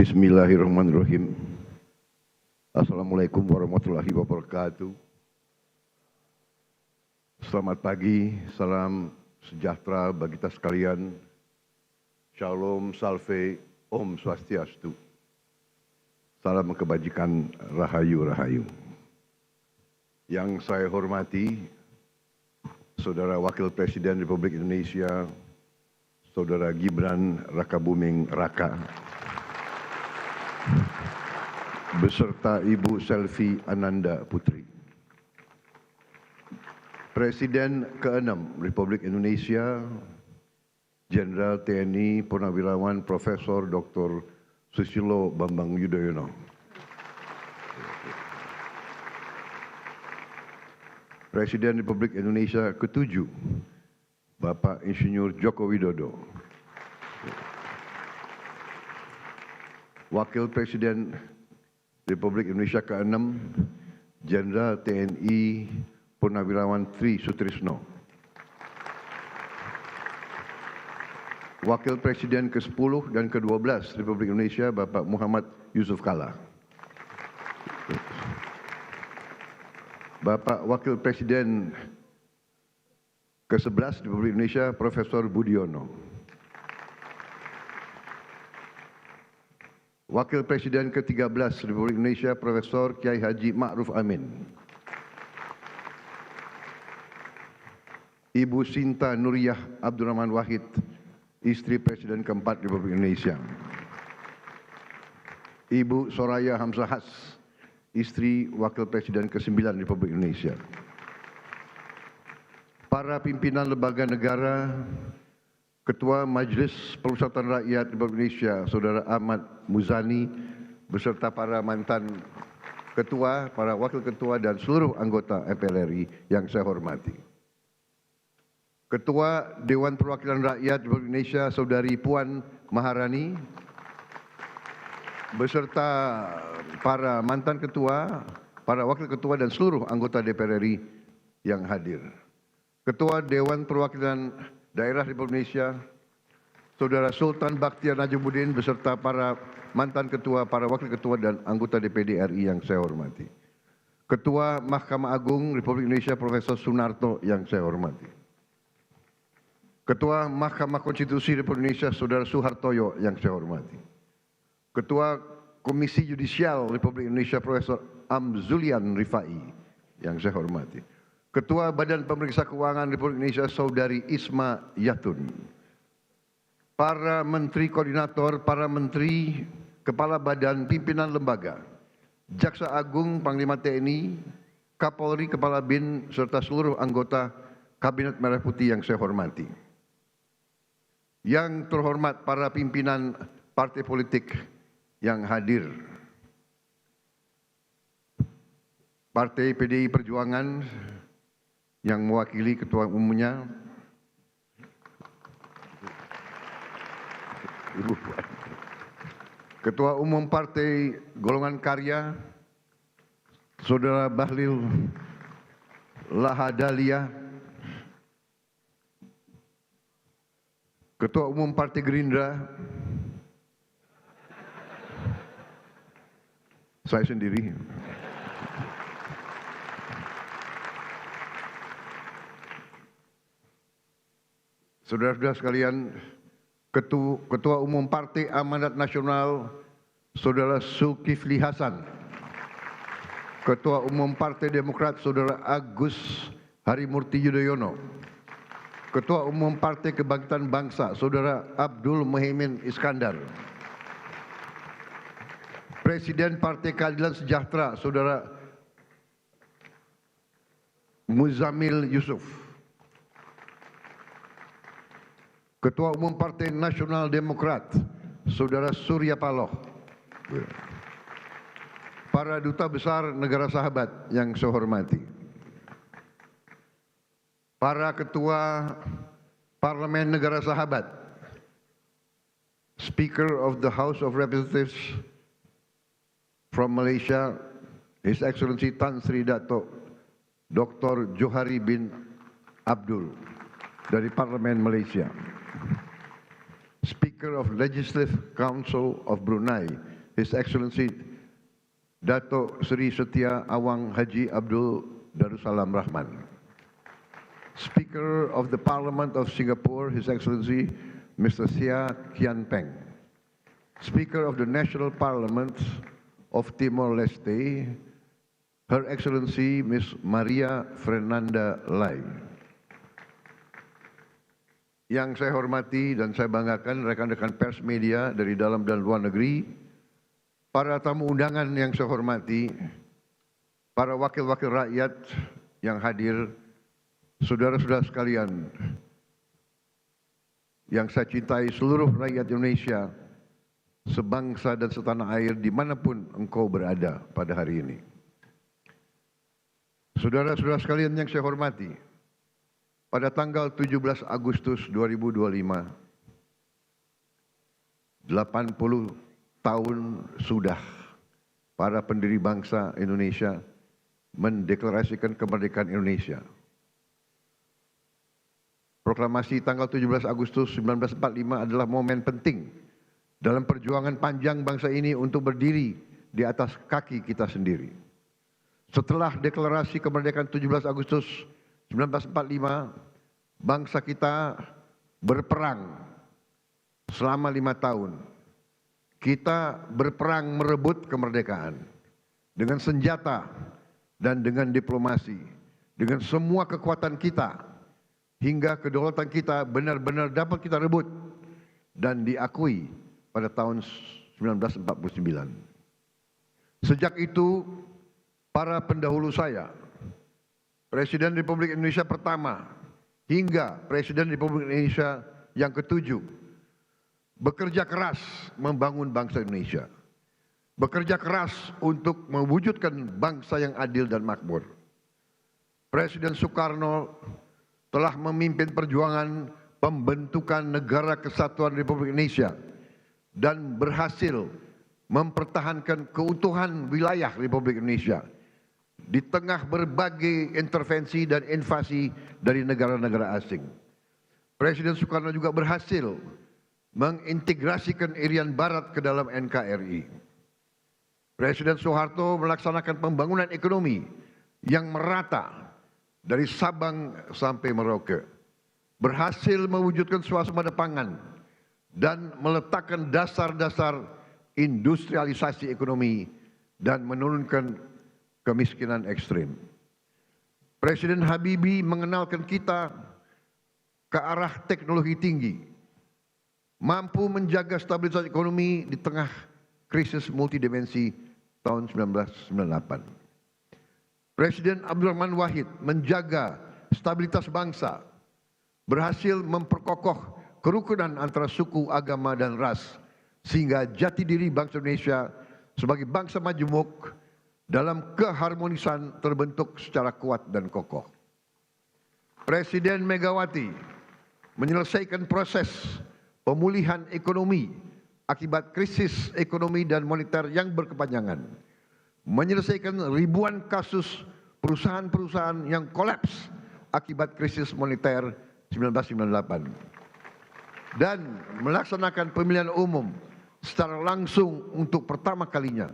Bismillahirrahmanirrahim. Assalamualaikum warahmatullahi wabarakatuh. Selamat pagi, salam sejahtera bagi kita sekalian. Shalom, salve, Om Swastiastu. Salam kebajikan, rahayu. Yang saya hormati, Saudara Wakil Presiden Republik Indonesia, Saudara Gibran Rakabuming Raka, beserta Ibu Selvi Ananda Putri. Presiden ke-6 Republik Indonesia, Jenderal TNI Purnawirawan Profesor Dr. Susilo Bambang Yudhoyono. Presiden Republik Indonesia ke-7, Bapak Insinyur Joko Widodo. Wakil Presiden Republik Indonesia ke-6, Jenderal TNI Purnawirawan Tri Sutrisno. Wakil Presiden ke-10 dan ke-12 Republik Indonesia, Bapak Muhammad Yusuf Kalla. Bapak Wakil Presiden ke-11 Republik Indonesia, Profesor Budiono. Wakil Presiden ke-13 Republik Indonesia, Profesor Kiai Haji Ma'ruf Amin. Ibu Sinta Nuriyah Abdurrahman Wahid, istri Presiden ke-4 Republik Indonesia. Ibu Soraya Hamzahas, istri Wakil Presiden ke-9 Republik Indonesia. Para pimpinan lembaga negara, Ketua Majelis Permusyawaratan Rakyat Republik Indonesia, Saudara Ahmad Muzani, beserta para mantan ketua, para wakil ketua, dan seluruh anggota MPR RI yang saya hormati. Ketua Dewan Perwakilan Rakyat Republik Indonesia, Saudari Puan Maharani, beserta para mantan ketua, para wakil ketua, dan seluruh anggota DPR RI yang hadir. Ketua Dewan Perwakilan Daerah Republik Indonesia, Saudara Sultan Bakhtiar Najamuddin, beserta para mantan ketua, para wakil ketua, dan anggota DPD RI yang saya hormati. Ketua Mahkamah Agung Republik Indonesia, Profesor Sunarto yang saya hormati. Ketua Mahkamah Konstitusi Republik Indonesia, Saudara Suhartoyo yang saya hormati. Ketua Komisi Yudisial Republik Indonesia, Profesor Amzulian Rifai yang saya hormati. Ketua Badan Pemeriksa Keuangan Republik Indonesia, Saudari Isma Yatun. Para Menteri Koordinator, para Menteri, Kepala Badan, Pimpinan Lembaga, Jaksa Agung, Panglima TNI, Kapolri, Kepala BIN, serta seluruh anggota Kabinet Merah Putih yang saya hormati. Yang terhormat para pimpinan partai politik yang hadir. Partai PDI Perjuangan yang mewakili ketua umumnya, Ketua Umum Partai Golongan Karya, Saudara Bahlil Lahadalia, Ketua Umum Partai Gerindra, saya sendiri, saudara-saudara sekalian, Ketua Umum Partai Amanat Nasional, Saudara Zulkifli Hasan, Ketua Umum Partai Demokrat, Saudara Agus Harimurti Yudhoyono, Ketua Umum Partai Kebangkitan Bangsa, Saudara Abdul Muhaimin Iskandar, Presiden Partai Keadilan Sejahtera, Saudara Muzamil Yusuf, Ketua Umum Partai Nasional Demokrat, Saudara Surya Paloh, para duta besar negara sahabat yang saya hormati, para ketua Parlemen negara sahabat, Speaker of the House of Representatives from Malaysia, His Excellency Tan Sri Dato' Dr. Johari bin Abdul dari Parlemen Malaysia, Speaker of Legislative Council of Brunei, His Excellency Dato Seri Setia Awang Haji Abdul Darussalam Rahman. Speaker of the Parliament of Singapore, His Excellency Mr. Seah Kian Peng. Speaker of the National Parliament of Timor-Leste, Her Excellency Ms. Maria Fernanda Lai. Yang saya hormati dan saya banggakan rekan-rekan pers media dari dalam dan luar negeri, para tamu undangan yang saya hormati, para wakil-wakil rakyat yang hadir, saudara-saudara sekalian yang saya cintai, seluruh rakyat Indonesia, sebangsa dan setanah air dimanapun engkau berada pada hari ini. Saudara-saudara sekalian yang saya hormati, pada tanggal 17 Agustus 2025, 80 tahun sudah para pendiri bangsa Indonesia mendeklarasikan kemerdekaan Indonesia. Proklamasi tanggal 17 Agustus 1945 adalah momen penting dalam perjuangan panjang bangsa ini untuk berdiri di atas kaki kita sendiri. Setelah deklarasi kemerdekaan 17 Agustus 1945, bangsa kita berperang selama 5 tahun. Kita berperang merebut kemerdekaan dengan senjata dan dengan diplomasi, dengan semua kekuatan kita, hingga kedaulatan kita benar-benar dapat kita rebut dan diakui pada tahun 1949. Sejak itu, para pendahulu saya, Presiden Republik Indonesia pertama hingga Presiden Republik Indonesia yang ketujuh, bekerja keras membangun bangsa Indonesia. Bekerja keras untuk mewujudkan bangsa yang adil dan makmur. Presiden Soekarno telah memimpin perjuangan pembentukan Negara Kesatuan Republik Indonesia dan berhasil mempertahankan keutuhan wilayah Republik Indonesia di tengah berbagai intervensi dan invasi dari negara-negara asing. Presiden Soekarno juga berhasil mengintegrasikan Irian Barat ke dalam NKRI. Presiden Soeharto melaksanakan pembangunan ekonomi yang merata dari Sabang sampai Merauke, berhasil mewujudkan swasembada pangan dan meletakkan dasar-dasar industrialisasi ekonomi dan menurunkan kemiskinan ekstrim. Presiden Habibie mengenalkan kita ke arah teknologi tinggi, mampu menjaga stabilitas ekonomi di tengah krisis multidimensi tahun 1998. Presiden Abdurrahman Wahid menjaga stabilitas bangsa, berhasil memperkokoh kerukunan antara suku, agama, dan ras, sehingga jati diri bangsa Indonesia sebagai bangsa majemuk dalam keharmonisan terbentuk secara kuat dan kokoh. Presiden Megawati menyelesaikan proses pemulihan ekonomi akibat krisis ekonomi dan moneter yang berkepanjangan, menyelesaikan ribuan kasus perusahaan-perusahaan yang kolaps akibat krisis moneter 1998, dan melaksanakan pemilihan umum secara langsung untuk pertama kalinya,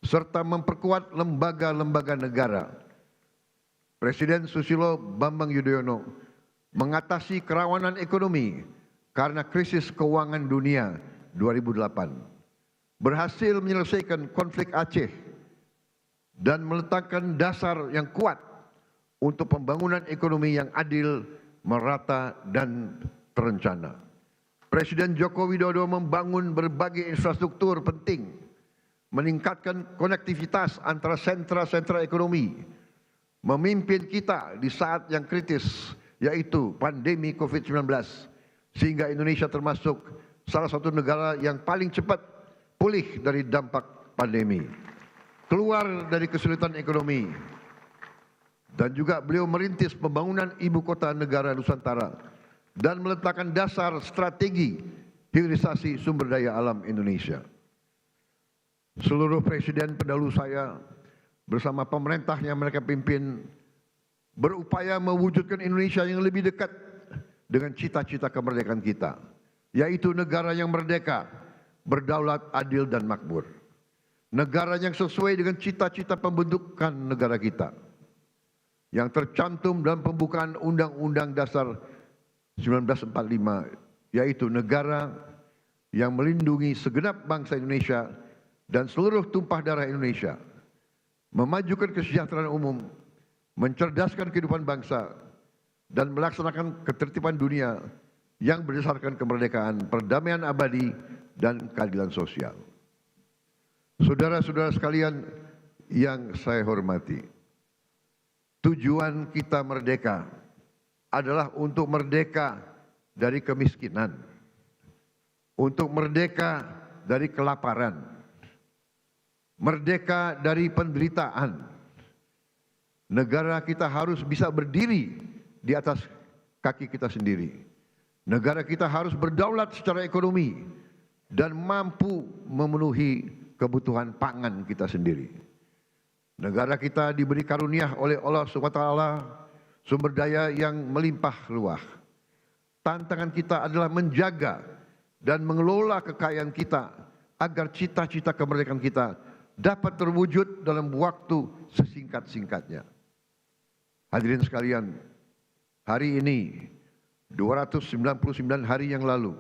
serta memperkuat lembaga-lembaga negara. Presiden Susilo Bambang Yudhoyono mengatasi kerawanan ekonomi karena krisis keuangan dunia 2008, berhasil menyelesaikan konflik Aceh dan meletakkan dasar yang kuat untuk pembangunan ekonomi yang adil, merata, dan terencana. Presiden Joko Widodo membangun berbagai infrastruktur penting, meningkatkan konektivitas antara sentra-sentra ekonomi, memimpin kita di saat yang kritis, yaitu pandemi COVID-19, sehingga Indonesia termasuk salah satu negara yang paling cepat pulih dari dampak pandemi, keluar dari kesulitan ekonomi. Dan juga beliau merintis pembangunan ibu kota negara Nusantara dan meletakkan dasar strategi hilirisasi sumber daya alam Indonesia. Seluruh presiden pendahulu saya bersama pemerintah yang mereka pimpin berupaya mewujudkan Indonesia yang lebih dekat dengan cita-cita kemerdekaan kita, yaitu negara yang merdeka, berdaulat, adil, dan makmur. negara yang sesuai dengan cita-cita pembentukan negara kita, yang tercantum dalam pembukaan Undang-Undang Dasar 1945, yaitu negara yang melindungi segenap bangsa Indonesia dan seluruh tumpah darah Indonesia, memajukan kesejahteraan umum, mencerdaskan kehidupan bangsa, dan melaksanakan ketertiban dunia yang berdasarkan kemerdekaan, perdamaian abadi, dan keadilan sosial. Saudara-saudara sekalian yang saya hormati, tujuan kita merdeka adalah untuk merdeka dari kemiskinan, untuk merdeka dari kelaparan, merdeka dari penderitaan. Negara kita harus bisa berdiri di atas kaki kita sendiri. Negara kita harus berdaulat secara ekonomi dan mampu memenuhi kebutuhan pangan kita sendiri. Negara kita diberi karunia oleh Allah SWT sumber daya yang melimpah ruah. Tantangan kita adalah menjaga dan mengelola kekayaan kita agar cita-cita kemerdekaan kita dapat terwujud dalam waktu sesingkat-singkatnya. Hadirin sekalian, hari ini 299 hari yang lalu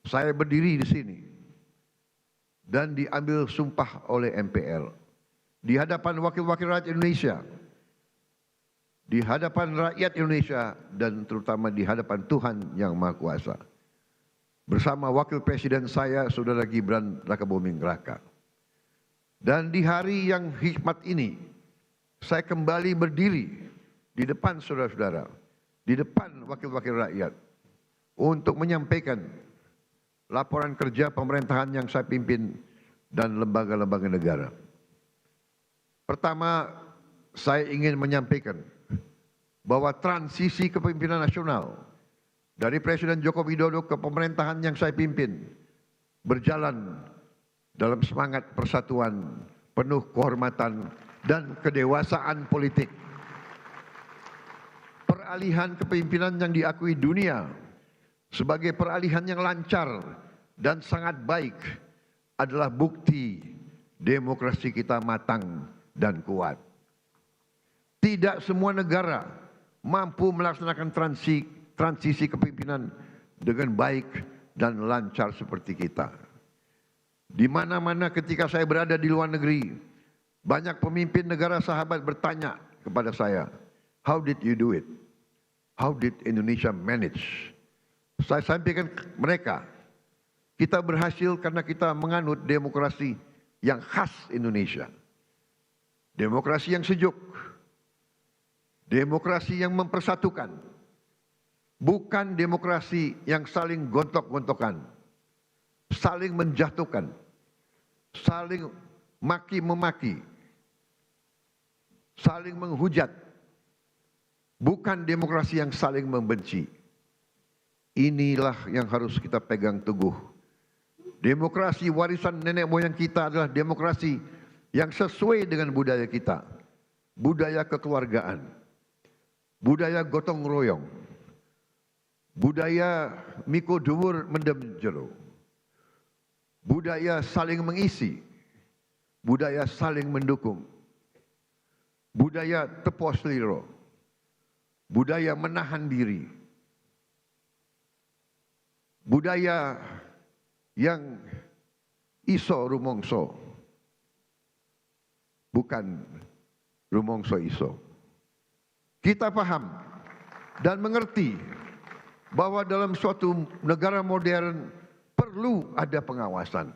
saya berdiri di sini dan diambil sumpah oleh MPR di hadapan wakil-wakil rakyat Indonesia, di hadapan rakyat Indonesia, dan terutama di hadapan Tuhan Yang Maha Kuasa, bersama wakil presiden saya, Saudara Gibran Rakabuming Raka. Dan di hari yang hikmat ini, saya kembali berdiri di depan saudara-saudara, di depan wakil-wakil rakyat, untuk menyampaikan laporan kerja pemerintahan yang saya pimpin dan lembaga-lembaga negara. Pertama, saya ingin menyampaikan bahwa transisi kepemimpinan nasional dari Presiden Joko Widodo ke pemerintahan yang saya pimpin berjalan dalam semangat persatuan, penuh kehormatan dan kedewasaan politik. Peralihan kepemimpinan yang diakui dunia sebagai peralihan yang lancar dan sangat baik adalah bukti demokrasi kita matang dan kuat. Tidak semua negara mampu melaksanakan transisi kepemimpinan dengan baik dan lancar seperti kita. Di mana-mana ketika saya berada di luar negeri, banyak pemimpin negara sahabat bertanya kepada saya, "How did you do it? How did Indonesia manage?" Saya sampaikan ke mereka, kita berhasil karena kita menganut demokrasi yang khas Indonesia. Demokrasi yang sejuk, demokrasi yang mempersatukan, bukan demokrasi yang saling gontok-gontokan, saling menjatuhkan, saling maki-memaki, saling menghujat, bukan demokrasi yang saling membenci. Inilah yang harus kita pegang teguh. Demokrasi warisan nenek moyang kita adalah demokrasi yang sesuai dengan budaya kita, budaya kekeluargaan, budaya gotong royong, budaya miko dhuwur mendem jero, budaya saling mengisi, budaya saling mendukung, budaya tepo sliro, budaya menahan diri, budaya yang iso rumongso, bukan rumongso iso. Kita paham dan mengerti bahwa dalam suatu negara modern perlu ada pengawasan,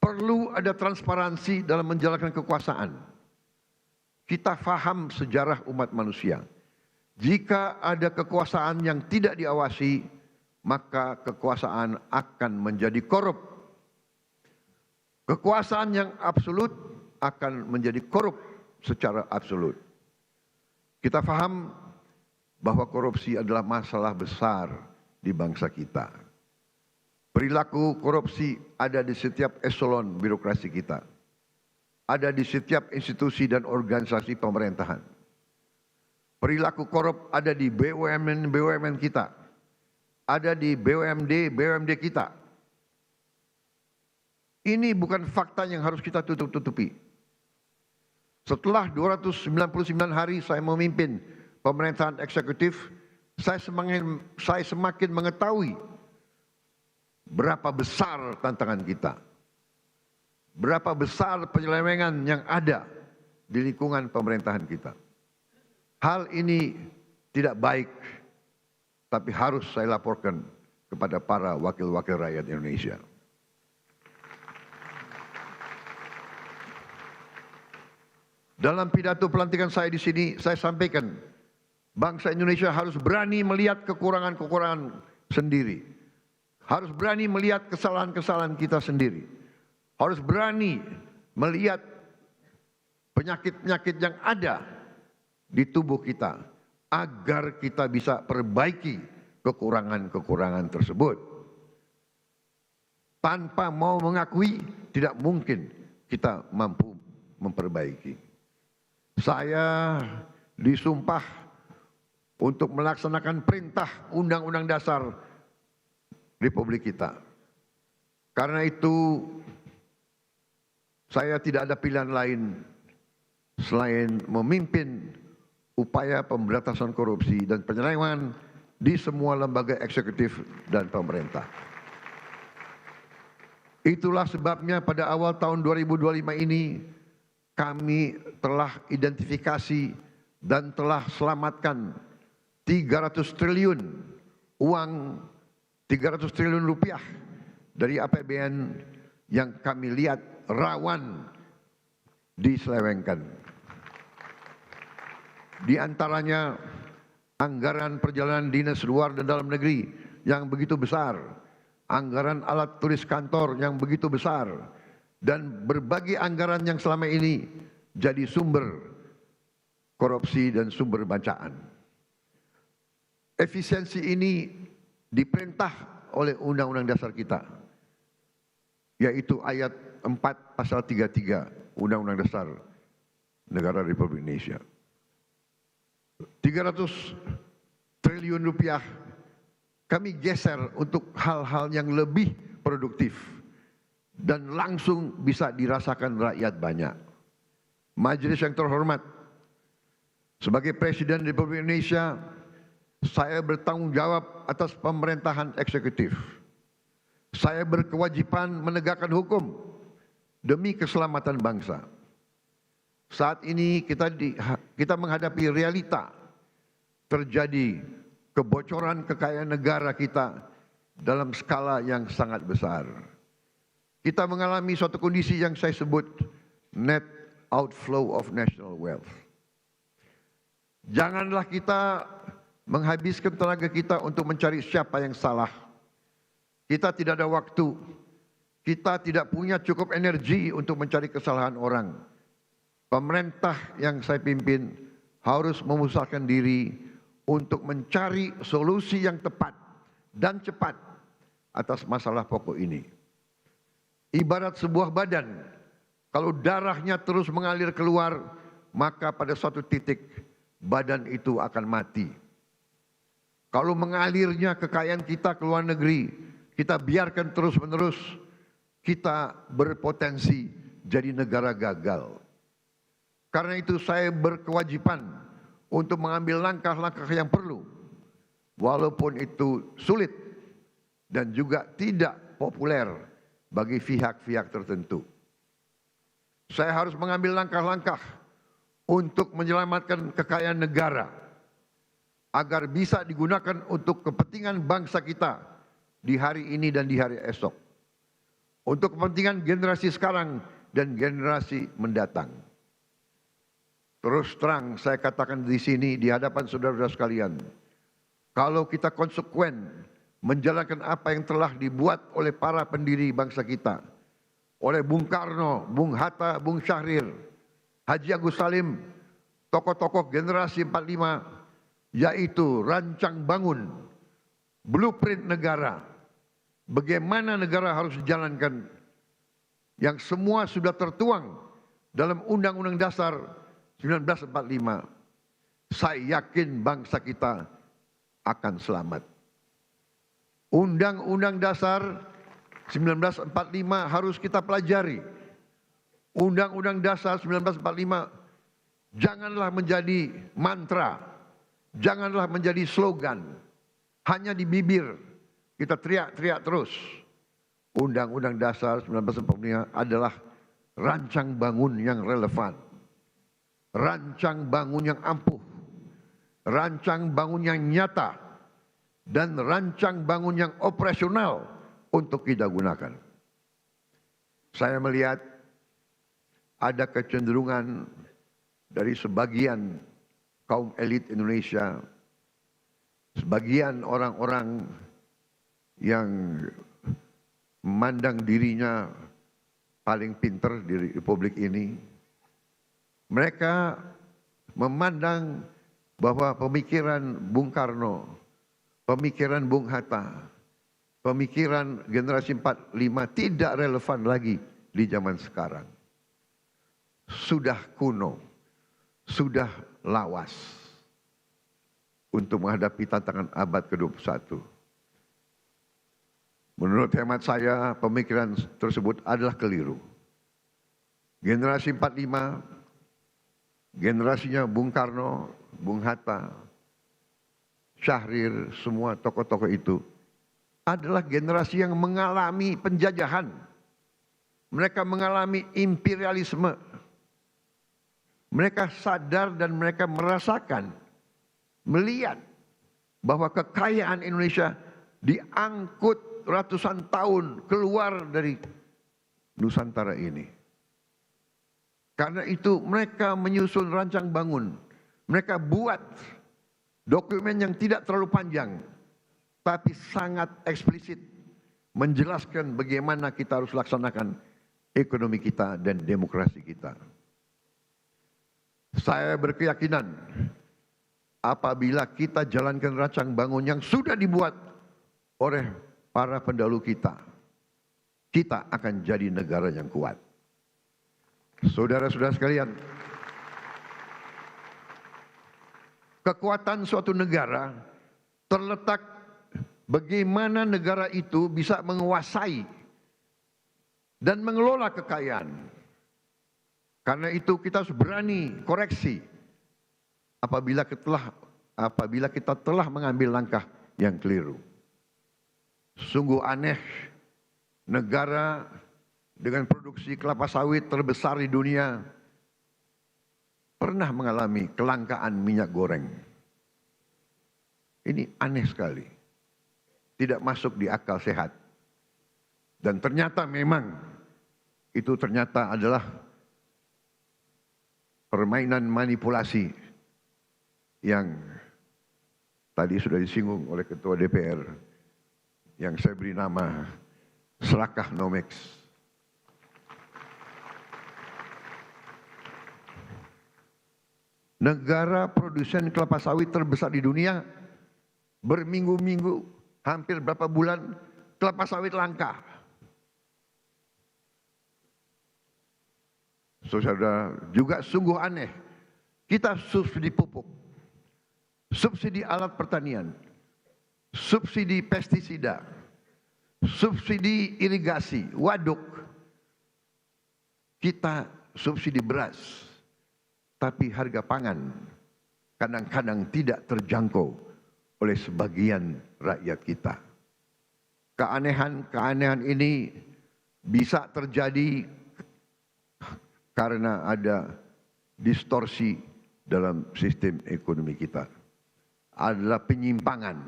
perlu ada transparansi dalam menjalankan kekuasaan. Kita paham sejarah umat manusia. Jika ada kekuasaan yang tidak diawasi, maka kekuasaan akan menjadi korup. Kekuasaan yang absolut akan menjadi korup secara absolut. Kita paham bahwa korupsi adalah masalah besar di bangsa kita. Perilaku korupsi ada di setiap eselon birokrasi kita. Ada di setiap institusi dan organisasi pemerintahan. Perilaku korup ada di BUMN kita. Ada di BUMD kita. Ini bukan fakta yang harus kita tutup-tutupi. Setelah 299 hari saya memimpin pemerintahan eksekutif, saya semakin mengetahui berapa besar tantangan kita. Berapa besar penyelewengan yang ada di lingkungan pemerintahan kita. Hal ini tidak baik, tapi harus saya laporkan kepada para wakil-wakil rakyat Indonesia. Dalam pidato pelantikan saya di sini, saya sampaikan, bangsa Indonesia harus berani melihat kekurangan-kekurangan sendiri. Harus berani melihat kesalahan-kesalahan kita sendiri. Harus berani melihat penyakit-penyakit yang ada di tubuh kita, agar kita bisa perbaiki kekurangan-kekurangan tersebut. Tanpa mau mengakui, tidak mungkin kita mampu memperbaiki. Saya disumpah untuk melaksanakan perintah Undang-Undang Dasar Republik kita. Karena itu, saya tidak ada pilihan lain selain memimpin upaya pemberantasan korupsi dan penyelewengan di semua lembaga eksekutif dan pemerintah. Itulah sebabnya pada awal tahun 2025 ini kami telah identifikasi dan telah selamatkan 300 triliun uang, 300 triliun rupiah dari APBN yang kami lihat rawan diselewengkan. Di antaranya anggaran perjalanan dinas luar dan dalam negeri yang begitu besar, anggaran alat tulis kantor yang begitu besar, dan berbagai anggaran yang selama ini jadi sumber korupsi dan sumber bacaan. Efisiensi ini diperintah oleh Undang-Undang Dasar kita, yaitu ayat 4 pasal 33 Undang-Undang Dasar Negara Republik Indonesia. 300 triliun rupiah kami geser untuk hal-hal yang lebih produktif dan langsung bisa dirasakan rakyat banyak. Majelis yang terhormat, sebagai Presiden Republik Indonesia, saya bertanggung jawab atas pemerintahan eksekutif. Saya berkewajiban menegakkan hukum demi keselamatan bangsa. Saat ini kita menghadapi realita terjadi kebocoran kekayaan negara kita dalam skala yang sangat besar. Kita mengalami suatu kondisi yang saya sebut net outflow of national wealth. Janganlah kita menghabiskan tenaga kita untuk mencari siapa yang salah. Kita tidak ada waktu. Kita tidak punya cukup energi untuk mencari kesalahan orang. Pemerintah yang saya pimpin harus memusatkan diri untuk mencari solusi yang tepat dan cepat atas masalah pokok ini. Ibarat sebuah badan, kalau darahnya terus mengalir keluar, maka pada suatu titik badan itu akan mati. Kalau mengalirnya kekayaan kita ke luar negeri, kita biarkan terus-menerus, kita berpotensi jadi negara gagal. Karena itu saya berkewajiban untuk mengambil langkah-langkah yang perlu, walaupun itu sulit dan juga tidak populer bagi pihak-pihak tertentu. Saya harus mengambil langkah-langkah untuk menyelamatkan kekayaan negara agar bisa digunakan untuk kepentingan bangsa kita di hari ini dan di hari esok. Untuk kepentingan generasi sekarang dan generasi mendatang. Terus terang saya katakan di sini di hadapan saudara-saudara sekalian, kalau kita konsekuen menjalankan apa yang telah dibuat oleh para pendiri bangsa kita, oleh Bung Karno, Bung Hatta, Bung Syahrir, Haji Agus Salim, tokoh-tokoh generasi 45, yaitu rancang bangun, blueprint negara, bagaimana negara harus dijalankan, yang semua sudah tertuang dalam Undang-Undang Dasar 1945. Saya yakin bangsa kita akan selamat. Undang-Undang Dasar 1945 harus kita pelajari. Undang-Undang Dasar 1945 janganlah menjadi mantra, janganlah menjadi slogan, hanya di bibir kita teriak-teriak terus. Undang-Undang Dasar 1945 adalah rancang bangun yang relevan, rancang bangun yang ampuh, rancang bangun yang nyata, dan rancang bangun yang operasional untuk kita gunakan. Saya melihat ada kecenderungan dari sebagian kaum elit Indonesia, sebagian orang-orang yang memandang dirinya paling pinter di republik ini. Mereka memandang bahwa pemikiran Bung Karno, pemikiran Bung Hatta, pemikiran generasi 45 tidak relevan lagi di zaman sekarang. Sudah kuno, sudah lawas untuk menghadapi tantangan abad ke-21. Menurut hemat saya, pemikiran tersebut adalah keliru. Generasi 45, generasinya Bung Karno, Bung Hatta, Syahrir, semua tokoh-tokoh itu adalah generasi yang mengalami penjajahan. Mereka mengalami imperialisme. Mereka sadar dan mereka merasakan, melihat bahwa kekayaan Indonesia diangkut ratusan tahun keluar dari Nusantara ini. Karena itu mereka menyusun rancang bangun. Mereka buat dokumen yang tidak terlalu panjang, tapi sangat eksplisit menjelaskan bagaimana kita harus laksanakan ekonomi kita dan demokrasi kita. Saya berkeyakinan apabila kita jalankan rancang bangun yang sudah dibuat oleh para pendahulu kita, kita akan jadi negara yang kuat. Saudara-saudara sekalian, kekuatan suatu negara terletak bagaimana negara itu bisa menguasai dan mengelola kekayaan. Karena itu kita harus berani koreksi apabila kita telah mengambil langkah yang keliru. Sungguh aneh negara dengan produksi kelapa sawit terbesar di dunia pernah mengalami kelangkaan minyak goreng. Ini aneh sekali. Tidak masuk di akal sehat. Dan ternyata memang itu ternyata adalah permainan manipulasi yang tadi sudah disinggung oleh Ketua DPR yang saya beri nama serakah Nomex. Negara produsen kelapa sawit terbesar di dunia berminggu-minggu, hampir berapa bulan kelapa sawit langka. Saudara, juga sungguh aneh. Kita subsidi pupuk, subsidi alat pertanian, subsidi pestisida, subsidi irigasi, waduk. Kita subsidi beras, tapi harga pangan kadang-kadang tidak terjangkau oleh sebagian rakyat kita. Keanehan-keanehan ini bisa terjadi karena ada distorsi dalam sistem ekonomi kita. Adalah penyimpangan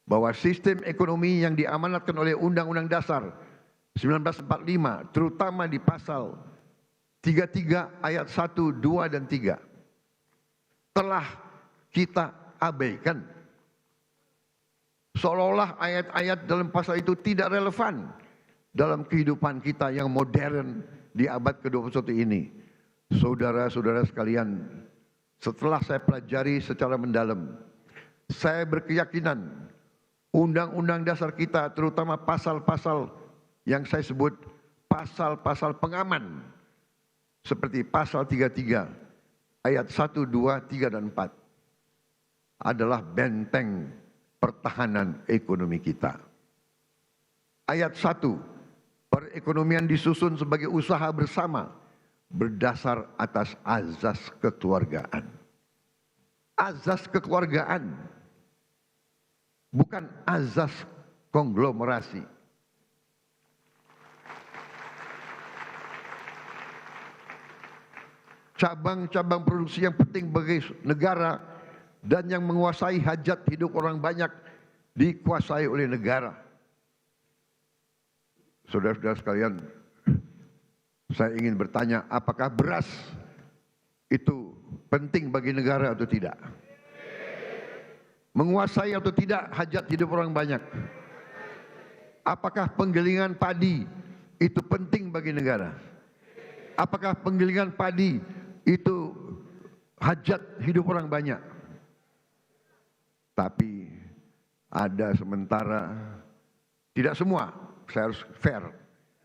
bahwa sistem ekonomi yang diamanatkan oleh Undang-Undang Dasar 1945, terutama di pasal 33 ayat 1, 2, dan 3, telah kita abaikan. Seolah-olah ayat-ayat dalam pasal itu tidak relevan dalam kehidupan kita yang modern di abad ke-21 ini. Saudara-saudara sekalian, setelah saya pelajari secara mendalam, saya berkeyakinan Undang-Undang Dasar kita, terutama pasal-pasal yang saya sebut pasal-pasal pengaman, seperti pasal 33 ayat 1, 2, 3, dan 4, adalah benteng pertahanan ekonomi kita. Ayat 1, perekonomian disusun sebagai usaha bersama berdasar atas azas kekeluargaan. Azas kekeluargaan, bukan azas konglomerasi. Cabang-cabang produksi yang penting bagi negara dan yang menguasai hajat hidup orang banyak dikuasai oleh negara. Saudara-saudara sekalian, saya ingin bertanya, apakah beras itu penting bagi negara atau tidak? Menguasai atau tidak hajat hidup orang banyak? Apakah penggilingan padi itu penting bagi negara? Apakah penggilingan padi itu hajat hidup orang banyak? Tapi ada sementara, tidak semua, saya harus fair,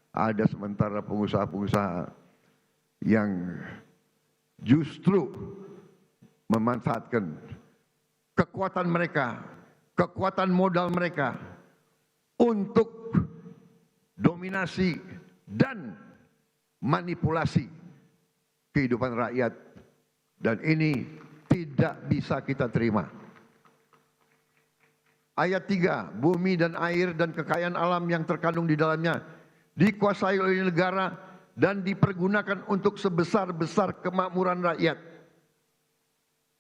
ada sementara pengusaha-pengusaha yang justru memanfaatkan kekuatan mereka, kekuatan modal mereka untuk dominasi dan manipulasi kehidupan rakyat, dan ini tidak bisa kita terima. Ayat 3, bumi dan air dan kekayaan alam yang terkandung di dalamnya dikuasai oleh negara dan dipergunakan untuk sebesar-besar kemakmuran rakyat.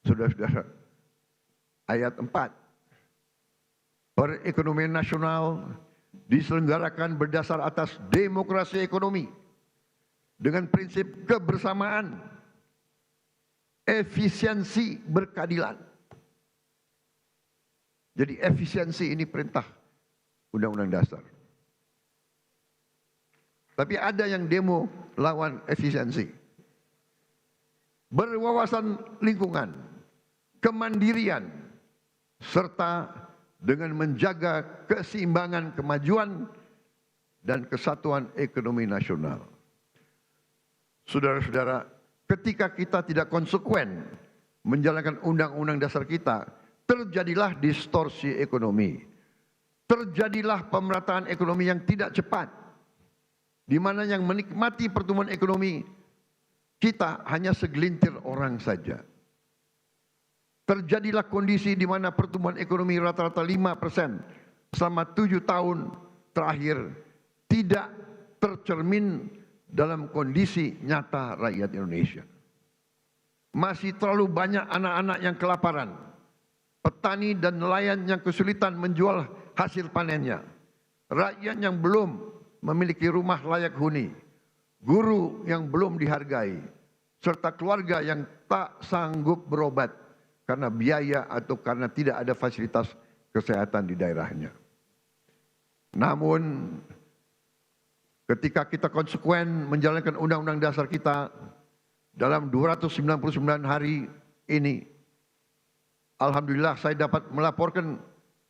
Saudara-saudara, ayat 4, perekonomian nasional diselenggarakan berdasar atas demokrasi ekonomi dengan prinsip kebersamaan, efisiensi, berkeadilan. Jadi efisiensi ini perintah Undang-Undang Dasar. Tapi ada yang demo lawan efisiensi. Berwawasan lingkungan, kemandirian, serta dengan menjaga keseimbangan kemajuan dan kesatuan ekonomi nasional. Saudara-saudara, ketika kita tidak konsekuen menjalankan Undang-Undang Dasar kita, terjadilah distorsi ekonomi. Terjadilah pemerataan ekonomi yang tidak cepat, di mana yang menikmati pertumbuhan ekonomi kita hanya segelintir orang saja. Terjadilah kondisi di mana pertumbuhan ekonomi rata-rata 5% selama 7 tahun terakhir tidak tercermin dalam kondisi nyata rakyat Indonesia. Masih terlalu banyak anak-anak yang kelaparan, petani dan nelayan yang kesulitan menjual hasil panennya, rakyat yang belum memiliki rumah layak huni, guru yang belum dihargai, serta keluarga yang tak sanggup berobat karena biaya atau karena tidak ada fasilitas kesehatan di daerahnya. Namun, ketika kita konsekuen menjalankan Undang-Undang Dasar kita dalam 299 hari ini, alhamdulillah saya dapat melaporkan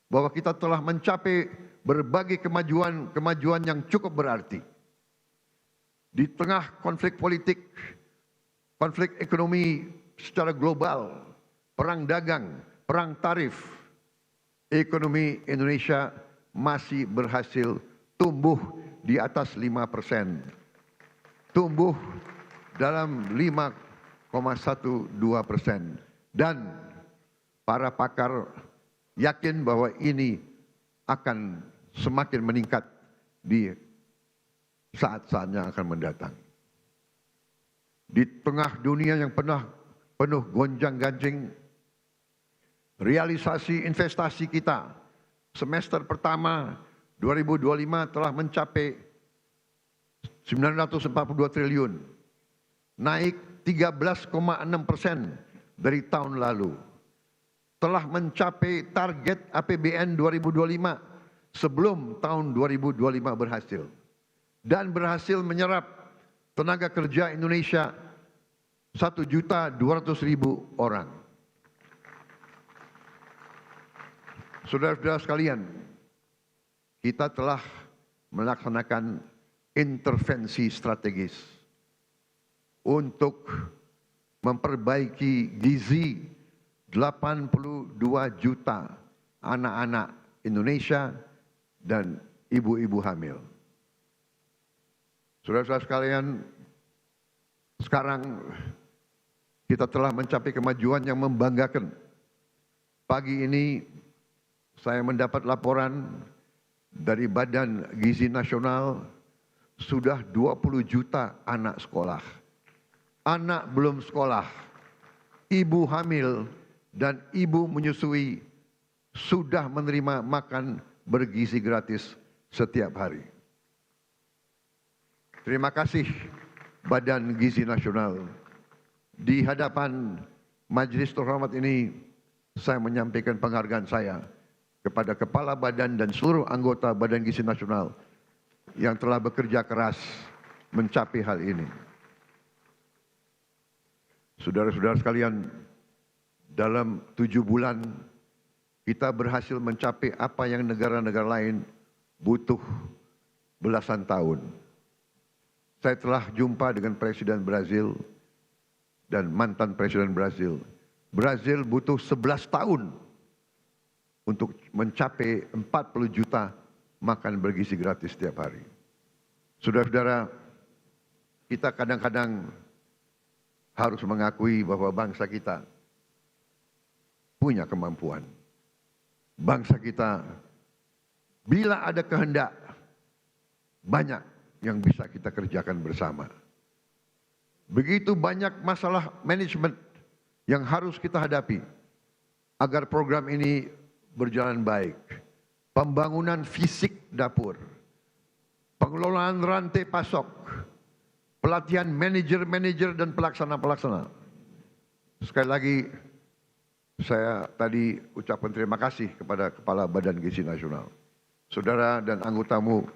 bahwa kita telah mencapai berbagai kemajuan yang cukup berarti. Di tengah konflik politik, konflik ekonomi secara global, perang dagang, perang tarif, ekonomi Indonesia masih berhasil tumbuh di atas 5%. Tumbuh dalam 5,12%. Dan para pakar yakin bahwa ini akan semakin meningkat di saat-saatnya akan mendatang. Di tengah dunia yang penuh gonjang-ganjing, realisasi investasi kita semester pertama 2025 telah mencapai 942 triliun, naik 13,6% dari tahun lalu. Telah mencapai target APBN 2025 sebelum tahun 2025 berhasil. Dan berhasil menyerap tenaga kerja Indonesia 1.200.000 orang. Saudara-saudara sekalian, kita telah melaksanakan intervensi strategis untuk memperbaiki gizi 82 juta anak-anak Indonesia dan ibu-ibu hamil. Saudara-saudara sekalian, sekarang kita telah mencapai kemajuan yang membanggakan. Pagi ini saya mendapat laporan dari Badan Gizi Nasional sudah 20 juta anak sekolah. Anak belum sekolah, ibu hamil dan ibu menyusui sudah menerima makan bergizi gratis setiap hari. Terima kasih Badan Gizi Nasional. Di hadapan majelis terhormat ini, saya menyampaikan penghargaan saya kepada Kepala Badan dan seluruh anggota Badan Gizi Nasional yang telah bekerja keras mencapai hal ini. Saudara-saudara sekalian, dalam 7 bulan kita berhasil mencapai apa yang negara-negara lain butuh belasan tahun. Saya telah jumpa dengan Presiden Brazil dan mantan Presiden Brazil. Brazil butuh 11 tahun untuk mencapai 40 juta makan bergizi gratis setiap hari. Saudara-saudara, kita kadang-kadang harus mengakui bahwa bangsa kita punya kemampuan. Bangsa kita bila ada kehendak, banyak yang bisa kita kerjakan bersama. Begitu banyak masalah manajemen yang harus kita hadapi agar program ini berjalan baik. Pembangunan fisik dapur, pengelolaan rantai pasok, pelatihan manajer-manajer dan pelaksana-pelaksana. Sekali lagi, saya tadi ucapkan terima kasih kepada Kepala Badan Gizi Nasional. Saudara dan anggotamu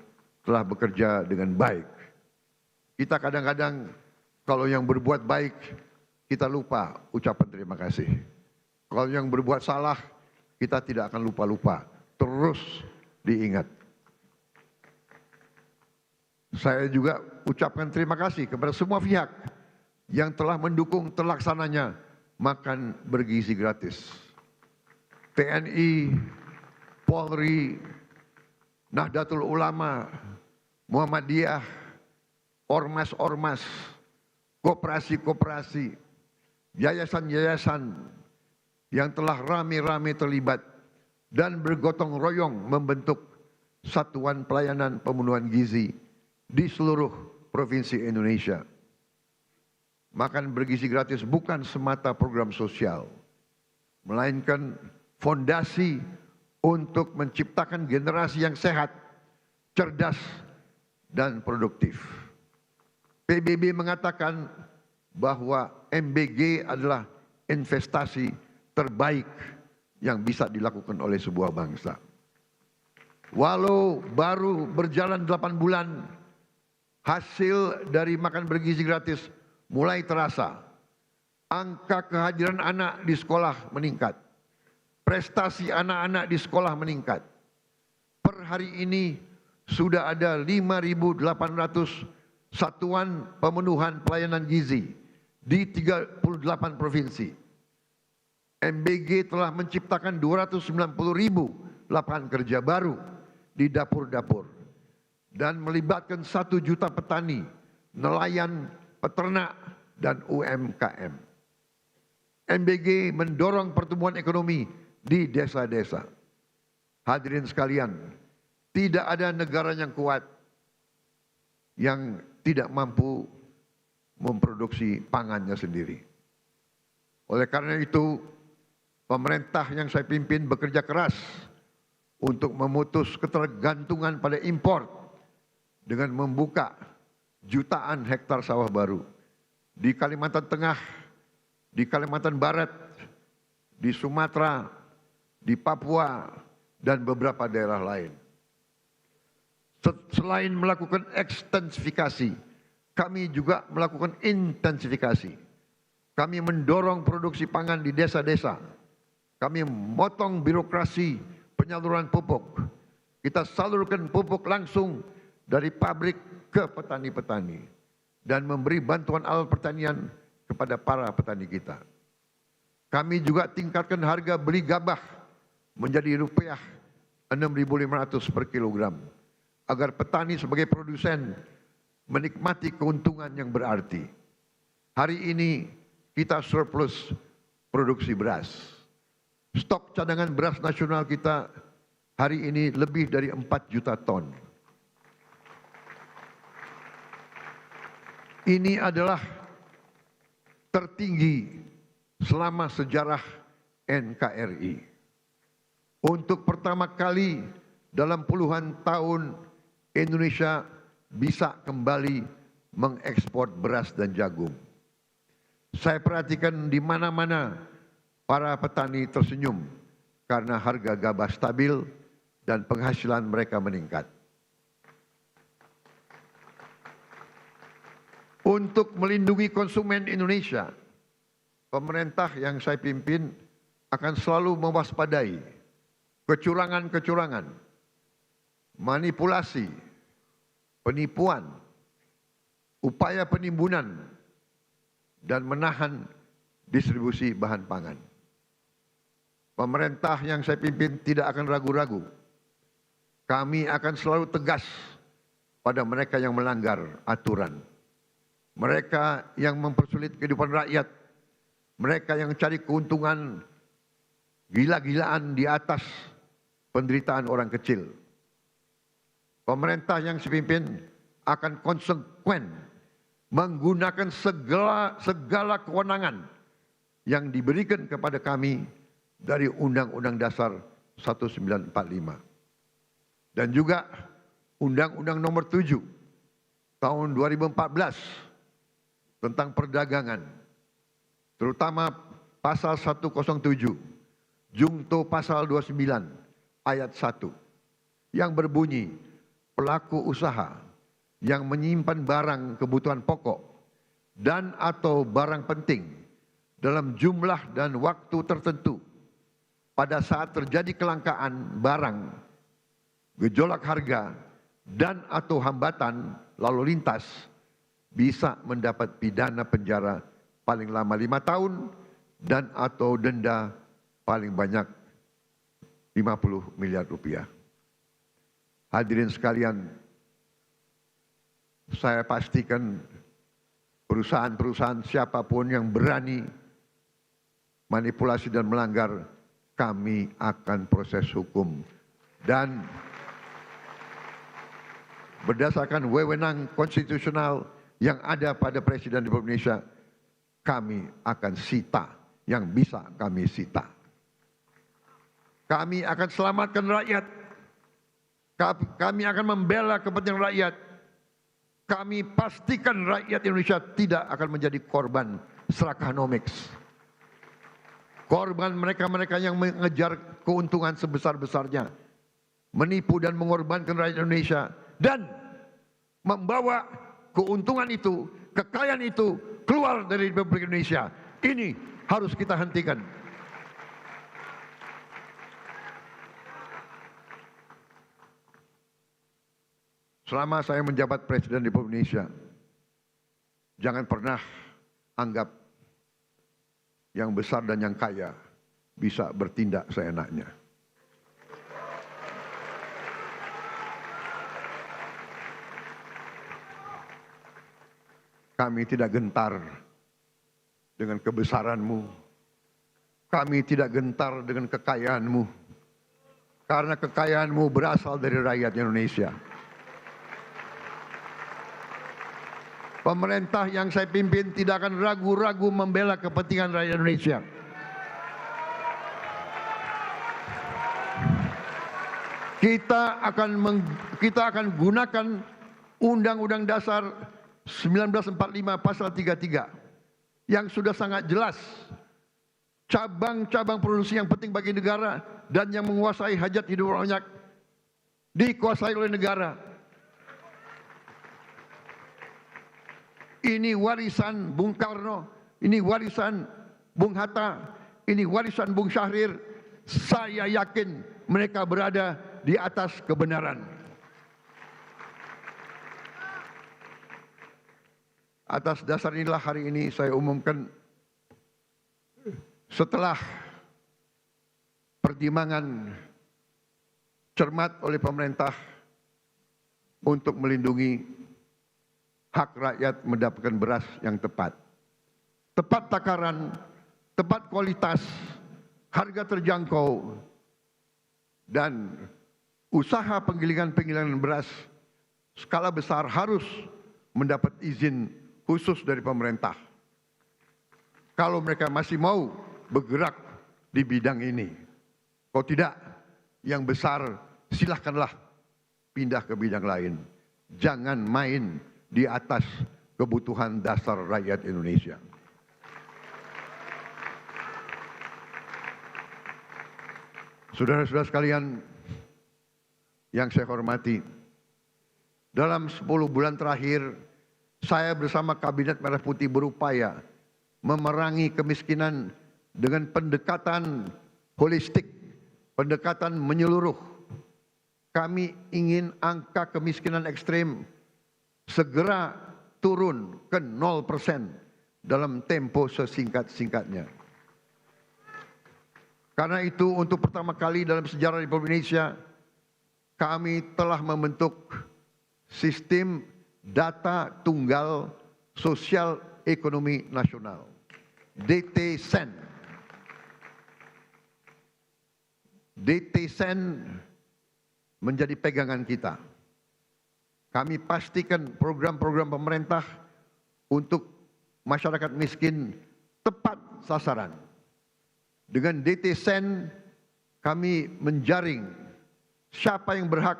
telah bekerja dengan baik. Kita kadang-kadang kalau yang berbuat baik, kita lupa ucapan terima kasih. Kalau yang berbuat salah, kita tidak akan lupa-lupa. Terus diingat. Saya juga ucapkan terima kasih kepada semua pihak yang telah mendukung terlaksananya makan bergizi gratis. TNI, Polri, Nahdlatul Ulama, Muhammadiyah, ormas-ormas, koperasi-koperasi, yayasan-yayasan yang telah rame-rame terlibat dan bergotong royong membentuk Satuan Pelayanan Pemenuhan Gizi di seluruh provinsi Indonesia. Makan bergizi gratis bukan semata program sosial, melainkan fondasi untuk menciptakan generasi yang sehat, cerdas, dan produktif. PBB mengatakan bahwa MBG adalah investasi terbaik yang bisa dilakukan oleh sebuah bangsa. Walau baru berjalan 8 bulan, hasil dari makan bergizi gratis mulai terasa. Angka kehadiran anak di sekolah meningkat. Prestasi anak-anak di sekolah meningkat. Per hari ini sudah ada 5.800 satuan pemenuhan pelayanan gizi di 38 provinsi. MBG telah menciptakan 290.000 lapangan kerja baru di dapur-dapur dan melibatkan 1 juta petani, nelayan, peternak, dan UMKM. MBG mendorong pertumbuhan ekonomi di desa-desa. Hadirin sekalian, tidak ada negara yang kuat yang tidak mampu memproduksi pangannya sendiri. Oleh karena itu, pemerintah yang saya pimpin bekerja keras untuk memutus ketergantungan pada impor dengan membuka jutaan hektar sawah baru di Kalimantan Tengah, di Kalimantan Barat, di Sumatera, di Papua, dan beberapa daerah lain. Selain melakukan ekstensifikasi, kami juga melakukan intensifikasi. Kami mendorong produksi pangan di desa-desa. Kami memotong birokrasi penyaluran pupuk. Kita salurkan pupuk langsung dari pabrik ke petani-petani dan memberi bantuan alat pertanian kepada para petani kita. Kami juga tingkatkan harga beli gabah menjadi rupiah 6.500 per kilogram agar petani sebagai produsen menikmati keuntungan yang berarti. Hari ini kita surplus produksi beras. Stok cadangan beras nasional kita hari ini lebih dari 4 juta ton. Ini adalah tertinggi selama sejarah NKRI. Untuk pertama kali dalam puluhan tahun Indonesia bisa kembali mengekspor beras dan jagung. Saya perhatikan di mana-mana para petani tersenyum karena harga gabah stabil dan penghasilan mereka meningkat. Untuk melindungi konsumen Indonesia, pemerintah yang saya pimpin akan selalu mewaspadai kecurangan-kecurangan, manipulasi, penipuan, upaya penimbunan, dan menahan distribusi bahan pangan. Pemerintah yang saya pimpin tidak akan ragu-ragu. Kami akan selalu tegas pada mereka yang melanggar aturan. Mereka yang mempersulit kehidupan rakyat, mereka yang cari keuntungan gila-gilaan di atas penderitaan orang kecil. Pemerintah yang saya pimpin akan konsekuen menggunakan segala kewenangan yang diberikan kepada kami dari Undang-Undang Dasar 1945 dan juga Undang-Undang Nomor 7 tahun 2014 tentang perdagangan, terutama pasal 107, Jungto pasal 29 ayat 1 yang berbunyi pelaku usaha yang menyimpan barang kebutuhan pokok dan atau barang penting dalam jumlah dan waktu tertentu pada saat terjadi kelangkaan barang, gejolak harga dan atau hambatan lalu lintas bisa mendapat pidana penjara paling lama 5 tahun dan atau denda paling banyak 50 miliar rupiah. Hadirin sekalian, saya pastikan perusahaan-perusahaan siapapun yang berani manipulasi dan melanggar, kami akan proses hukum. Dan berdasarkan wewenang konstitusional yang ada pada Presiden Republik Indonesia, kami akan sita yang bisa kami sita. Kami akan selamatkan rakyat. Kami akan membela kepentingan rakyat. Kami pastikan rakyat Indonesia tidak akan menjadi korban serakanomics. Korban mereka-mereka yang mengejar keuntungan sebesar-besarnya, menipu dan mengorbankan rakyat Indonesia, dan membawa keuntungan itu, kekayaan itu keluar dari Republik Indonesia. Ini harus kita hentikan. Selama saya menjabat Presiden Republik Indonesia, jangan pernah anggap yang besar dan yang kaya bisa bertindak seenaknya. Kami tidak gentar dengan kebesaranmu. Kami tidak gentar dengan kekayaanmu. Karena kekayaanmu berasal dari rakyat Indonesia. Pemerintah yang saya pimpin tidak akan ragu-ragu membela kepentingan rakyat Indonesia. Kita akan gunakan Undang-Undang Dasar 1945 pasal 33 yang sudah sangat jelas cabang-cabang produksi yang penting bagi negara dan yang menguasai hajat hidup orang banyak dikuasai oleh negara. Ini warisan Bung Karno, ini warisan Bung Hatta, ini warisan Bung Syahrir. Saya yakin mereka berada di atas kebenaran. Atas dasar inilah hari ini saya umumkan, setelah pertimbangan cermat oleh pemerintah untuk melindungi hak rakyat mendapatkan beras yang tepat. Tepat takaran, tepat kualitas, harga terjangkau, dan usaha penggilingan beras skala besar harus mendapat izin khusus dari pemerintah. Kalau mereka masih mau bergerak di bidang ini. Kalau tidak, yang besar silahkanlah pindah ke bidang lain. Jangan main di atas kebutuhan dasar rakyat Indonesia. Saudara-saudara sekalian yang saya hormati, dalam 10 bulan terakhir, saya bersama Kabinet Merah Putih berupaya memerangi kemiskinan dengan pendekatan holistik, pendekatan menyeluruh. Kami ingin angka kemiskinan ekstrem segera turun ke 0% dalam tempo sesingkat-singkatnya. Karena itu untuk pertama kali dalam sejarah Republik Indonesia, kami telah membentuk sistem data tunggal sosial ekonomi nasional, DTSEN. DTSEN menjadi pegangan kita. Kami pastikan program-program pemerintah untuk masyarakat miskin tepat sasaran. Dengan DTSEN kami menjaring siapa yang berhak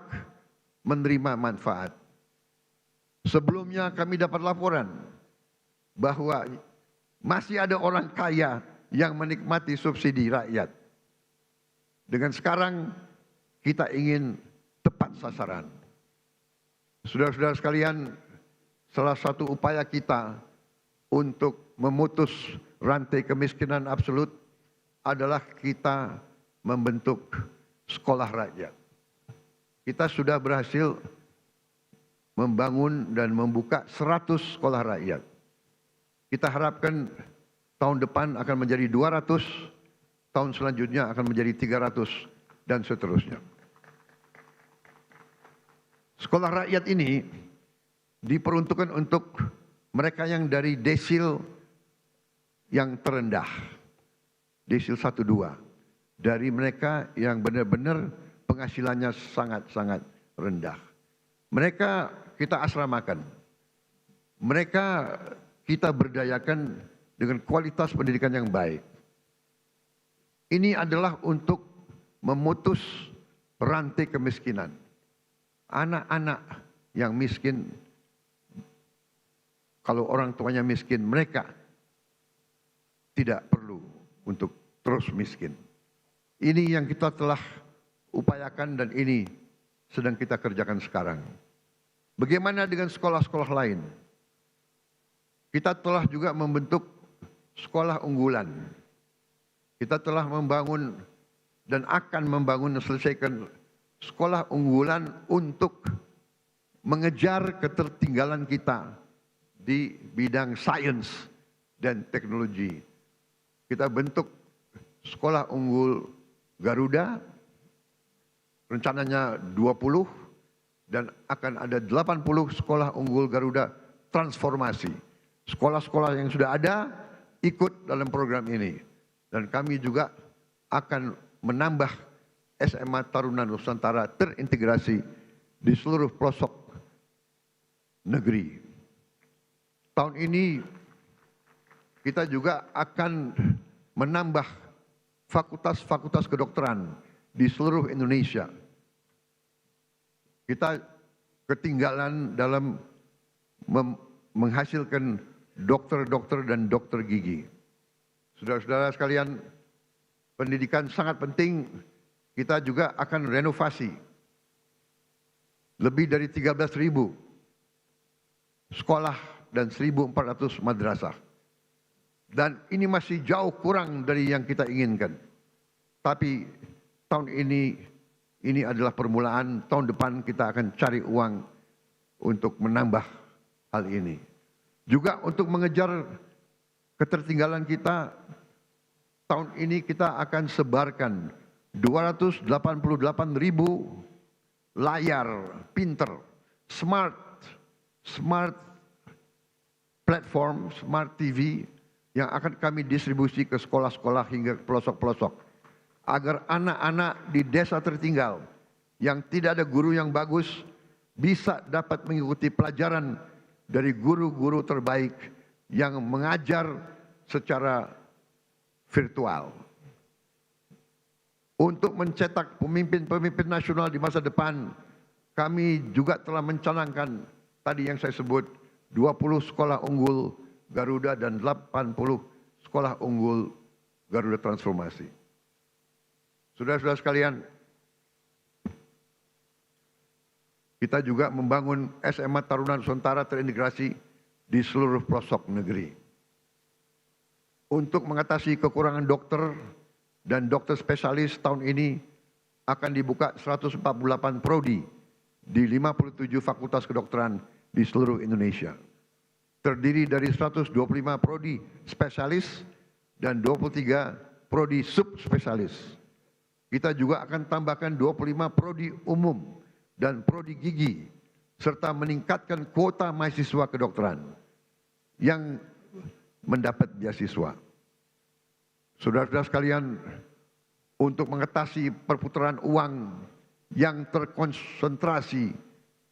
menerima manfaat. Sebelumnya kami dapat laporan bahwa masih ada orang kaya yang menikmati subsidi rakyat. Dengan sekarang kita ingin tepat sasaran. Saudara-saudara sekalian, salah satu upaya kita untuk memutus rantai kemiskinan absolut adalah kita membentuk sekolah rakyat. Kita sudah berhasil membangun dan membuka 100 sekolah rakyat. Kita harapkan tahun depan akan menjadi 200, tahun selanjutnya akan menjadi 300, dan seterusnya. Sekolah rakyat ini diperuntukkan untuk mereka yang dari desil yang terendah, desil 1, 2, dari mereka yang benar-benar penghasilannya sangat-sangat rendah. Mereka kita asramakan, mereka kita berdayakan dengan kualitas pendidikan yang baik. Ini adalah untuk memutus rantai kemiskinan. Anak-anak yang miskin, kalau orang tuanya miskin, mereka tidak perlu untuk terus miskin. Ini yang kita telah upayakan dan ini sedang kita kerjakan sekarang. Bagaimana dengan sekolah-sekolah lain? Kita telah juga membentuk sekolah unggulan. Kita telah membangun dan akan membangun dan selesaikan sekolah unggulan untuk mengejar ketertinggalan kita di bidang sains dan teknologi. Kita bentuk sekolah unggul Garuda, rencananya 20, dan akan ada 80 sekolah unggul Garuda transformasi. Sekolah-sekolah yang sudah ada ikut dalam program ini. Dan kami juga akan menambah SMA Taruna Nusantara terintegrasi di seluruh pelosok negeri. Tahun ini kita juga akan menambah fakultas-fakultas kedokteran di seluruh Indonesia. Kita ketinggalan dalam menghasilkan dokter-dokter dan dokter gigi. Saudara-saudara sekalian, pendidikan sangat penting. Kita juga akan renovasi lebih dari 13.000 sekolah dan 1.400 madrasah. Dan ini masih jauh kurang dari yang kita inginkan. Tapi tahun ini adalah permulaan. Tahun depan kita akan cari uang untuk menambah hal ini. Juga untuk mengejar ketertinggalan kita, tahun ini kita akan sebarkan 288.000 layar pinter smart platform, smart TV yang akan kami distribusi ke sekolah-sekolah hingga ke pelosok-pelosok. Agar anak-anak di desa tertinggal yang tidak ada guru yang bagus bisa dapat mengikuti pelajaran dari guru-guru terbaik yang mengajar secara virtual. Untuk mencetak pemimpin-pemimpin nasional di masa depan, kami juga telah mencanangkan tadi yang saya sebut 20 sekolah unggul Garuda dan 80 sekolah unggul Garuda Transformasi. Saudara-saudara sekalian, kita juga membangun SMA Taruna Nusantara terintegrasi di seluruh pelosok negeri. Untuk mengatasi kekurangan dokter dan dokter spesialis tahun ini akan dibuka 148 prodi di 57 fakultas kedokteran di seluruh Indonesia. Terdiri dari 125 prodi spesialis dan 23 prodi subspesialis. Kita juga akan tambahkan 25 prodi umum dan prodi gigi serta meningkatkan kuota mahasiswa kedokteran yang mendapat beasiswa. Saudara-saudara sekalian, untuk mengatasi perputaran uang yang terkonsentrasi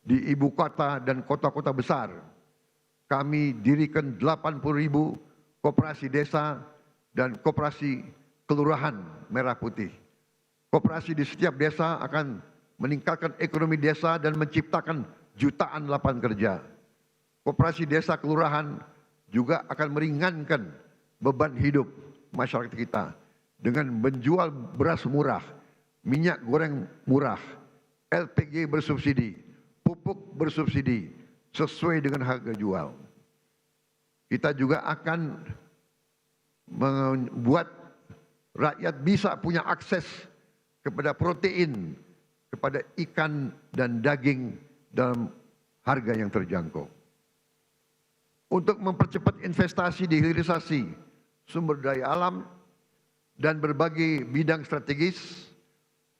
di ibu kota dan kota-kota besar, kami dirikan 80.000 koperasi desa dan koperasi kelurahan merah putih. Koperasi di setiap desa akan meningkatkan ekonomi desa dan menciptakan jutaan lapangan kerja. Koperasi desa kelurahan juga akan meringankan beban hidup masyarakat kita dengan menjual beras murah, minyak goreng murah, LPG bersubsidi, pupuk bersubsidi sesuai dengan harga jual. Kita juga akan membuat rakyat bisa punya akses kepada protein, kepada ikan dan daging dalam harga yang terjangkau. Untuk mempercepat investasi di hilirisasi sumber daya alam dan berbagai bidang strategis,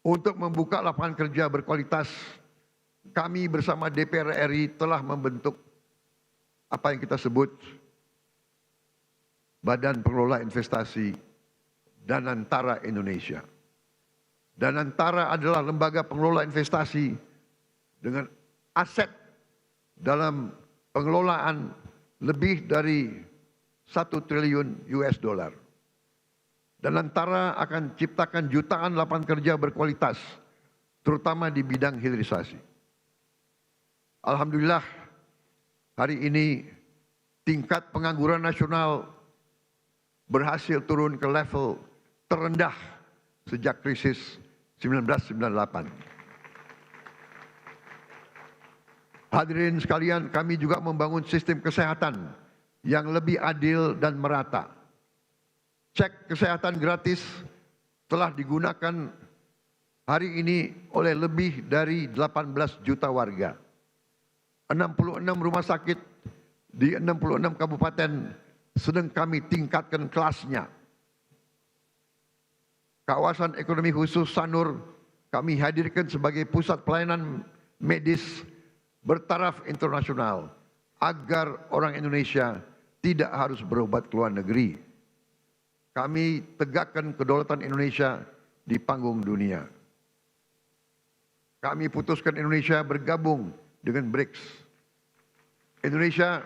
untuk membuka lapangan kerja berkualitas, kami bersama DPR RI telah membentuk apa yang kita sebut Badan Pengelola Investasi Danantara Indonesia. Danantara adalah lembaga pengelola investasi dengan aset dalam pengelolaan lebih dari 1 triliun US dollar. Danantara akan ciptakan jutaan lapangan kerja berkualitas, terutama di bidang hilirisasi. Alhamdulillah, hari ini tingkat pengangguran nasional berhasil turun ke level terendah sejak krisis 1998. Hadirin sekalian, kami juga membangun sistem kesehatan yang lebih adil dan merata. Cek kesehatan gratis telah digunakan hari ini oleh lebih dari 18 juta warga. 66 rumah sakit di 66 kabupaten sedang kami tingkatkan kelasnya. Kawasan ekonomi khusus Sanur kami hadirkan sebagai pusat pelayanan medis bertaraf internasional agar orang Indonesia tidak harus berobat ke luar negeri. Kami tegakkan kedaulatan Indonesia di panggung dunia. Kami putuskan Indonesia bergabung dengan BRICS. Indonesia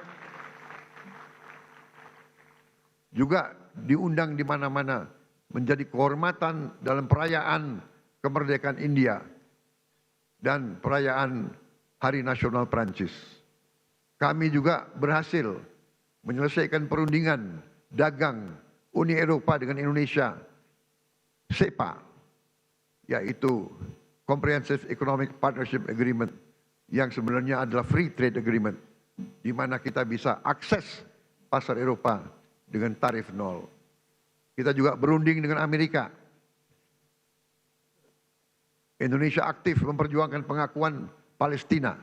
juga diundang di mana-mana menjadi kehormatan dalam perayaan kemerdekaan India dan perayaan Hari Nasional Prancis. Kami juga berhasil menyelesaikan perundingan dagang Uni Eropa dengan Indonesia, CEPA, yaitu Comprehensive Economic Partnership Agreement, yang sebenarnya adalah Free Trade Agreement, di mana kita bisa akses pasar Eropa dengan tarif nol. Kita juga berunding dengan Amerika. Indonesia aktif memperjuangkan pengakuan Palestina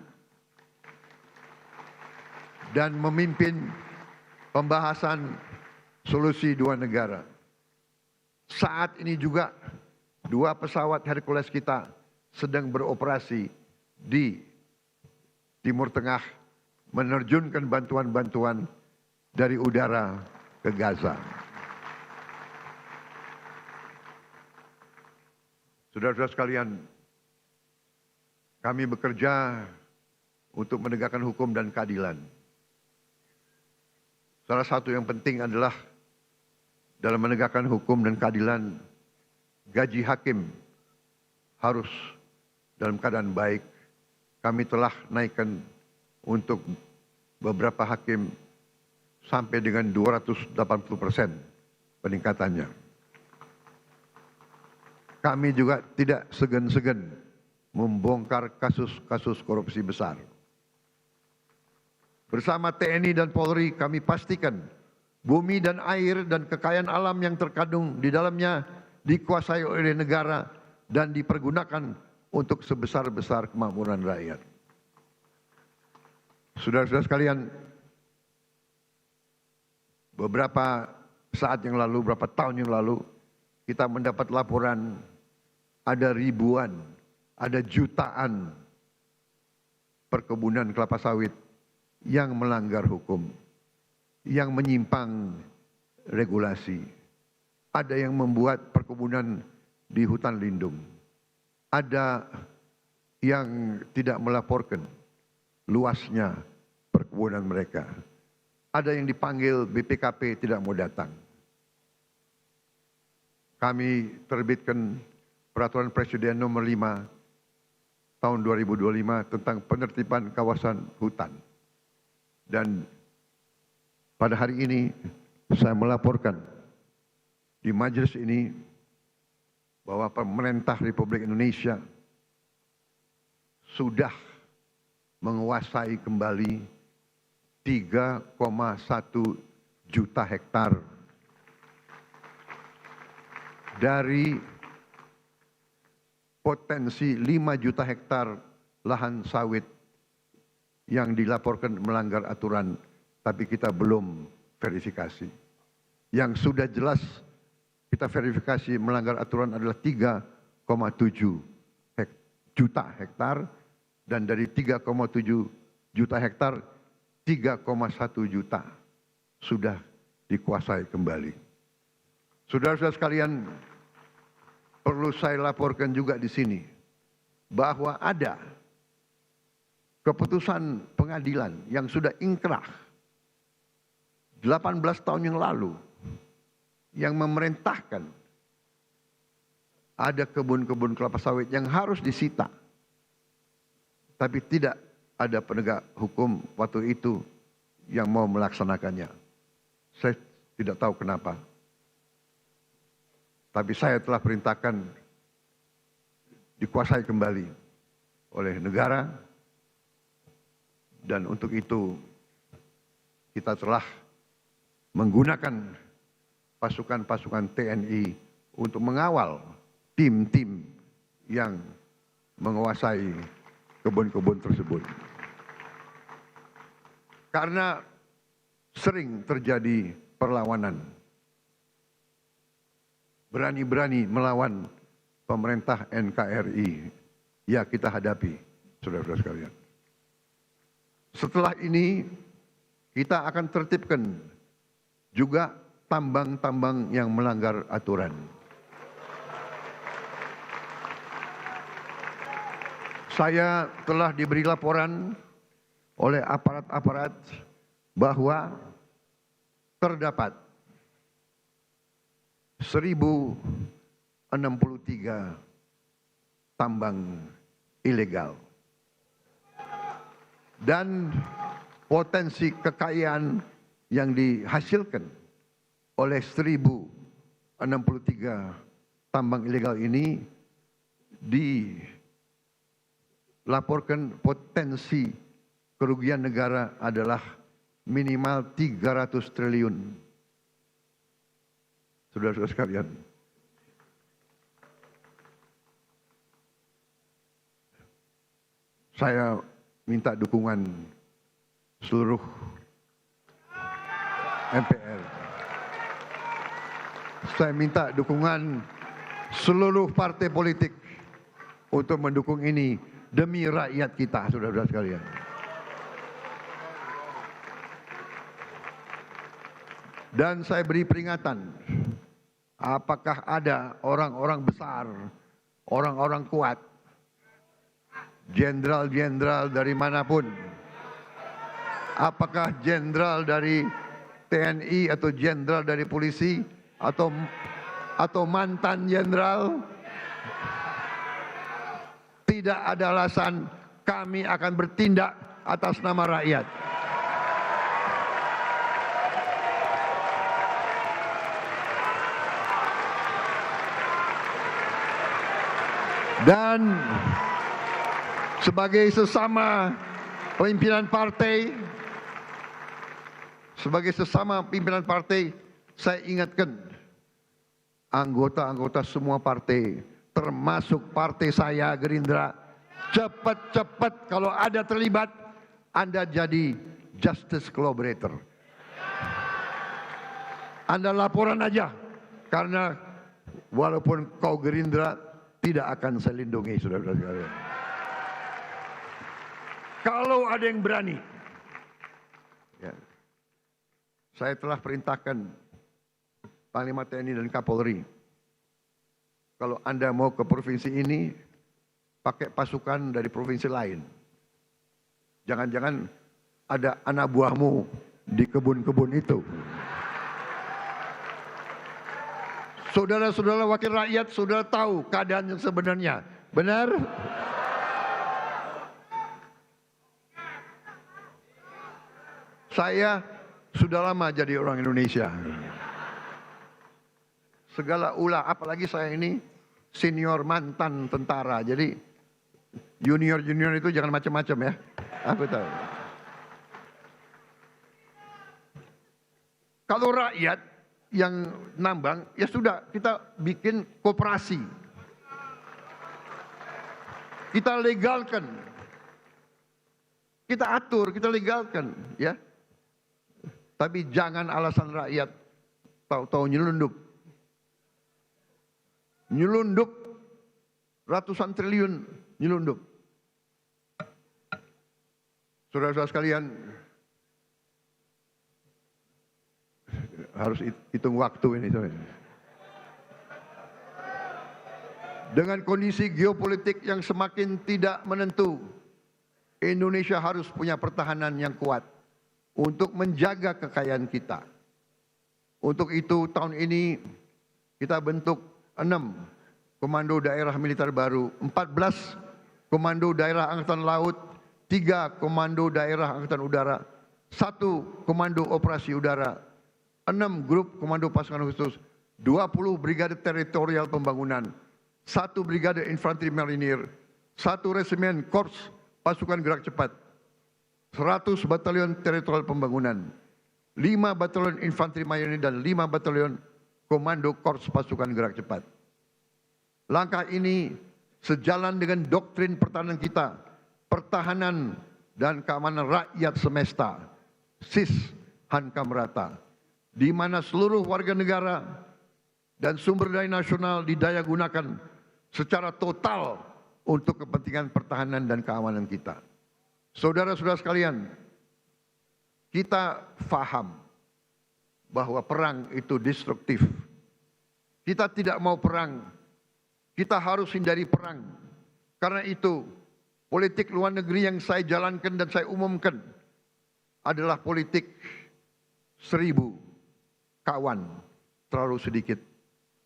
dan memimpin pembahasan solusi dua negara. Saat ini juga 2 pesawat Hercules kita sedang beroperasi di Timur Tengah menerjunkan bantuan-bantuan dari udara ke Gaza. Saudara-saudara sekalian, kami bekerja untuk menegakkan hukum dan keadilan. Salah satu yang penting adalah dalam menegakkan hukum dan keadilan, gaji hakim harus dalam keadaan baik. Kami telah naikkan untuk beberapa hakim sampai dengan 280% peningkatannya. Kami juga tidak segan-segan membongkar kasus-kasus korupsi besar. Bersama TNI dan Polri kami pastikan bumi dan air dan kekayaan alam yang terkandung di dalamnya dikuasai oleh negara dan dipergunakan untuk sebesar-besar kemakmuran rakyat. Saudara-saudara sekalian, beberapa saat yang lalu, beberapa tahun yang lalu, kita mendapat laporan ada ribuan, ada jutaan perkebunan kelapa sawit yang melanggar hukum, yang menyimpang regulasi. Ada yang membuat perkebunan di hutan lindung. Ada yang tidak melaporkan luasnya perkebunan mereka. Ada yang dipanggil BPKP tidak mau datang. Kami terbitkan Peraturan Presiden Nomor 5 tahun 2025 tentang penertiban kawasan hutan. Dan pada hari ini saya melaporkan di majelis ini bahwa pemerintah Republik Indonesia sudah menguasai kembali 3,1 juta hektar dari potensi 5 juta hektar lahan sawit yang dilaporkan melanggar aturan, tapi kita belum verifikasi. Yang sudah jelas kita verifikasi melanggar aturan adalah 3,7 juta hektar, dan dari 3,7 juta hektar, 3,1 juta sudah dikuasai kembali. Saudara-saudara sekalian, perlu saya laporkan juga di sini bahwa ada keputusan pengadilan yang sudah ingkrah 18 tahun yang lalu yang memerintahkan ada kebun-kebun kelapa sawit yang harus disita. Tapi tidak ada penegak hukum waktu itu yang mau melaksanakannya. Saya tidak tahu kenapa. Tapi saya telah perintahkan dikuasai kembali oleh negara, dan untuk itu kita telah menggunakan pasukan-pasukan TNI untuk mengawal tim-tim yang menguasai kebun-kebun tersebut. Karena sering terjadi perlawanan, berani-berani melawan pemerintah NKRI, ya kita hadapi, saudara-saudara sekalian. Setelah ini kita akan tertibkan juga tambang-tambang yang melanggar aturan. Saya telah diberi laporan oleh aparat-aparat bahwa terdapat 1063 tambang ilegal. Dan potensi kekayaan yang dihasilkan oleh 1063 tambang ilegal ini dilaporkan potensi kerugian negara adalah minimal 300 triliun. Saudara-saudara sekalian, saya minta dukungan seluruh MPR. Saya minta dukungan seluruh partai politik untuk mendukung ini demi rakyat kita, saudara-saudara sekalian. Dan saya beri peringatan, apakah ada orang-orang besar, orang-orang kuat, jenderal-jenderal dari manapun, apakah jenderal dari TNI atau jenderal dari polisi atau mantan jenderal, tidak ada alasan kami akan bertindak atas nama rakyat. Dan sebagai sesama pimpinan partai, saya ingatkan anggota-anggota semua partai, termasuk partai saya Gerindra, cepat-cepat kalau ada terlibat, Anda jadi justice collaborator. Anda laporan aja, karena walaupun kau Gerindra, tidak akan saya lindungi, saudara-saudara sekalian. Kalau ada yang berani, ya, saya telah perintahkan Panglima TNI dan Kapolri, kalau Anda mau ke provinsi ini, pakai pasukan dari provinsi lain. Jangan-jangan ada anak buahmu di kebun-kebun itu. Saudara-saudara wakil rakyat, saudara tahu keadaan yang sebenarnya. Benar? Saya sudah lama jadi orang Indonesia. Segala ulah, apalagi saya ini senior mantan tentara. Jadi junior-junior itu jangan macam-macam ya. Aku tahu. Kalau rakyat yang nambang, ya sudah, kita bikin koperasi. Kita legalkan. Kita atur, kita legalkan, ya. Tapi jangan alasan rakyat tahu-tahu nyelundup. Nyelundup ratusan triliun nyelundup. Saudara-saudara sekalian, harus hitung waktu ini. Dengan kondisi geopolitik yang semakin tidak menentu, Indonesia harus punya pertahanan yang kuat untuk menjaga kekayaan kita. Untuk itu tahun ini kita bentuk 6 komando daerah militer baru, 14 komando daerah angkatan laut, 3 komando daerah angkatan udara, 1 komando operasi udara, 6 grup komando pasukan khusus, 20 brigade teritorial pembangunan, 1 brigade infanteri marinir, 1 resimen korps pasukan gerak cepat, 100 batalion teritorial pembangunan, 5 batalion infanteri marinir dan 5 batalion komando korps pasukan gerak cepat. Langkah ini sejalan dengan doktrin pertahanan kita, pertahanan dan keamanan rakyat semesta, SIS Hankam Rata, di mana seluruh warga negara dan sumber daya nasional didaya gunakan secara total untuk kepentingan pertahanan dan keamanan kita. Saudara-saudara sekalian, kita faham bahwa perang itu destruktif. Kita tidak mau perang, kita harus hindari perang. Karena itu, politik luar negeri yang saya jalankan dan saya umumkan adalah politik 1000 kawan terlalu sedikit,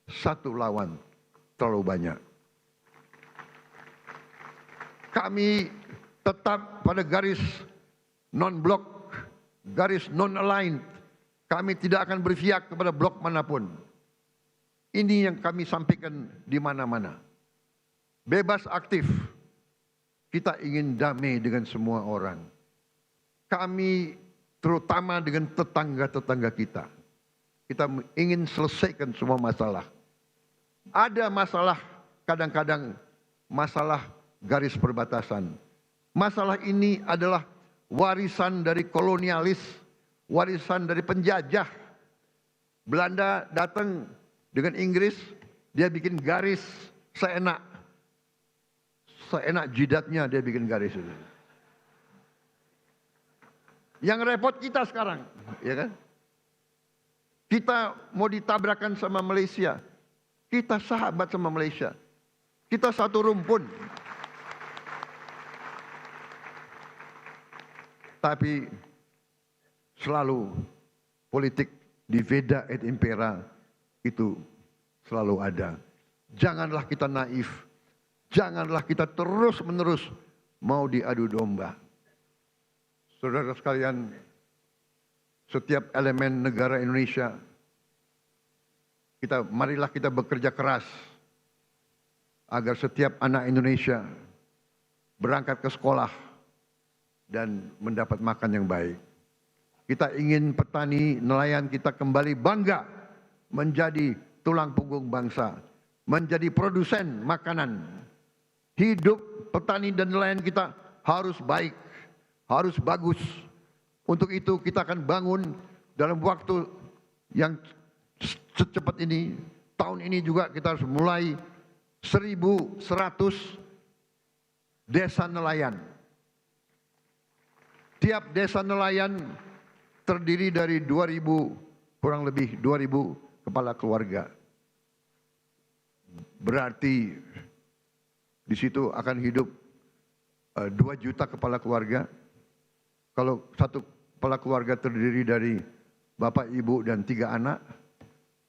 1 lawan terlalu banyak. Kami tetap pada garis non-blok, garis non-aligned. Kami tidak akan berpihak kepada blok manapun. Ini yang kami sampaikan di mana-mana. Bebas aktif. Kita ingin damai dengan semua orang. Kami terutama dengan tetangga-tetangga kita. Kita ingin selesaikan semua masalah. Ada masalah, kadang-kadang masalah garis perbatasan. Masalah ini adalah warisan dari kolonialis, warisan dari penjajah. Belanda datang dengan Inggris, dia bikin garis seenak jidatnya, dia bikin garis itu. Yang repot kita sekarang, ya kan? Kita mau ditabrakan sama Malaysia. Kita sahabat sama Malaysia. Kita satu rumpun. Tapi selalu politik divida et impera itu selalu ada. Janganlah kita naif. Janganlah kita terus-menerus mau diadu domba. Saudara sekalian, setiap elemen negara Indonesia, marilah kita bekerja keras agar setiap anak Indonesia berangkat ke sekolah dan mendapat makan yang baik. Kita ingin petani, nelayan kita kembali bangga menjadi tulang punggung bangsa, menjadi produsen makanan. Hidup petani dan nelayan kita harus baik, harus bagus. Untuk itu kita akan bangun dalam waktu yang secepat ini. Tahun ini juga kita harus mulai 1.100 desa nelayan. Tiap desa nelayan terdiri dari 2.000, kurang lebih 2.000 kepala keluarga. Berarti di situ akan hidup 2 juta kepala keluarga. Kalau satu kepala keluarga terdiri dari bapak, ibu, dan 3 anak,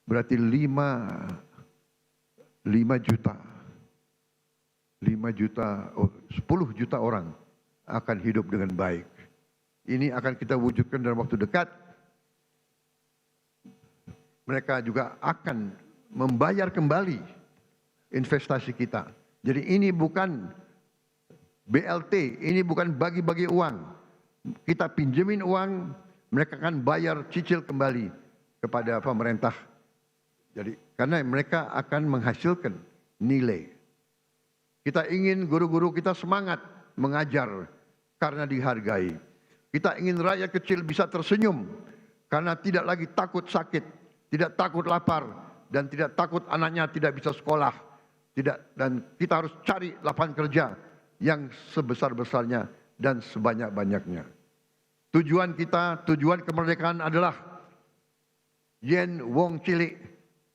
berarti 5 juta. 10 juta orang akan hidup dengan baik. Ini akan kita wujudkan dalam waktu dekat. Mereka juga akan membayar kembali investasi kita. Jadi ini bukan BLT, ini bukan bagi-bagi uang. Kita pinjemin uang, mereka akan bayar cicil kembali kepada pemerintah. Jadi karena mereka akan menghasilkan nilai. Kita ingin guru-guru kita semangat mengajar karena dihargai. Kita ingin rakyat kecil bisa tersenyum karena tidak lagi takut sakit, tidak takut lapar, dan tidak takut anaknya tidak bisa sekolah. Dan kita harus cari lapangan kerja yang sebesar-besarnya dan sebanyak-banyaknya. Tujuan kita, tujuan kemerdekaan adalah yen wong cilik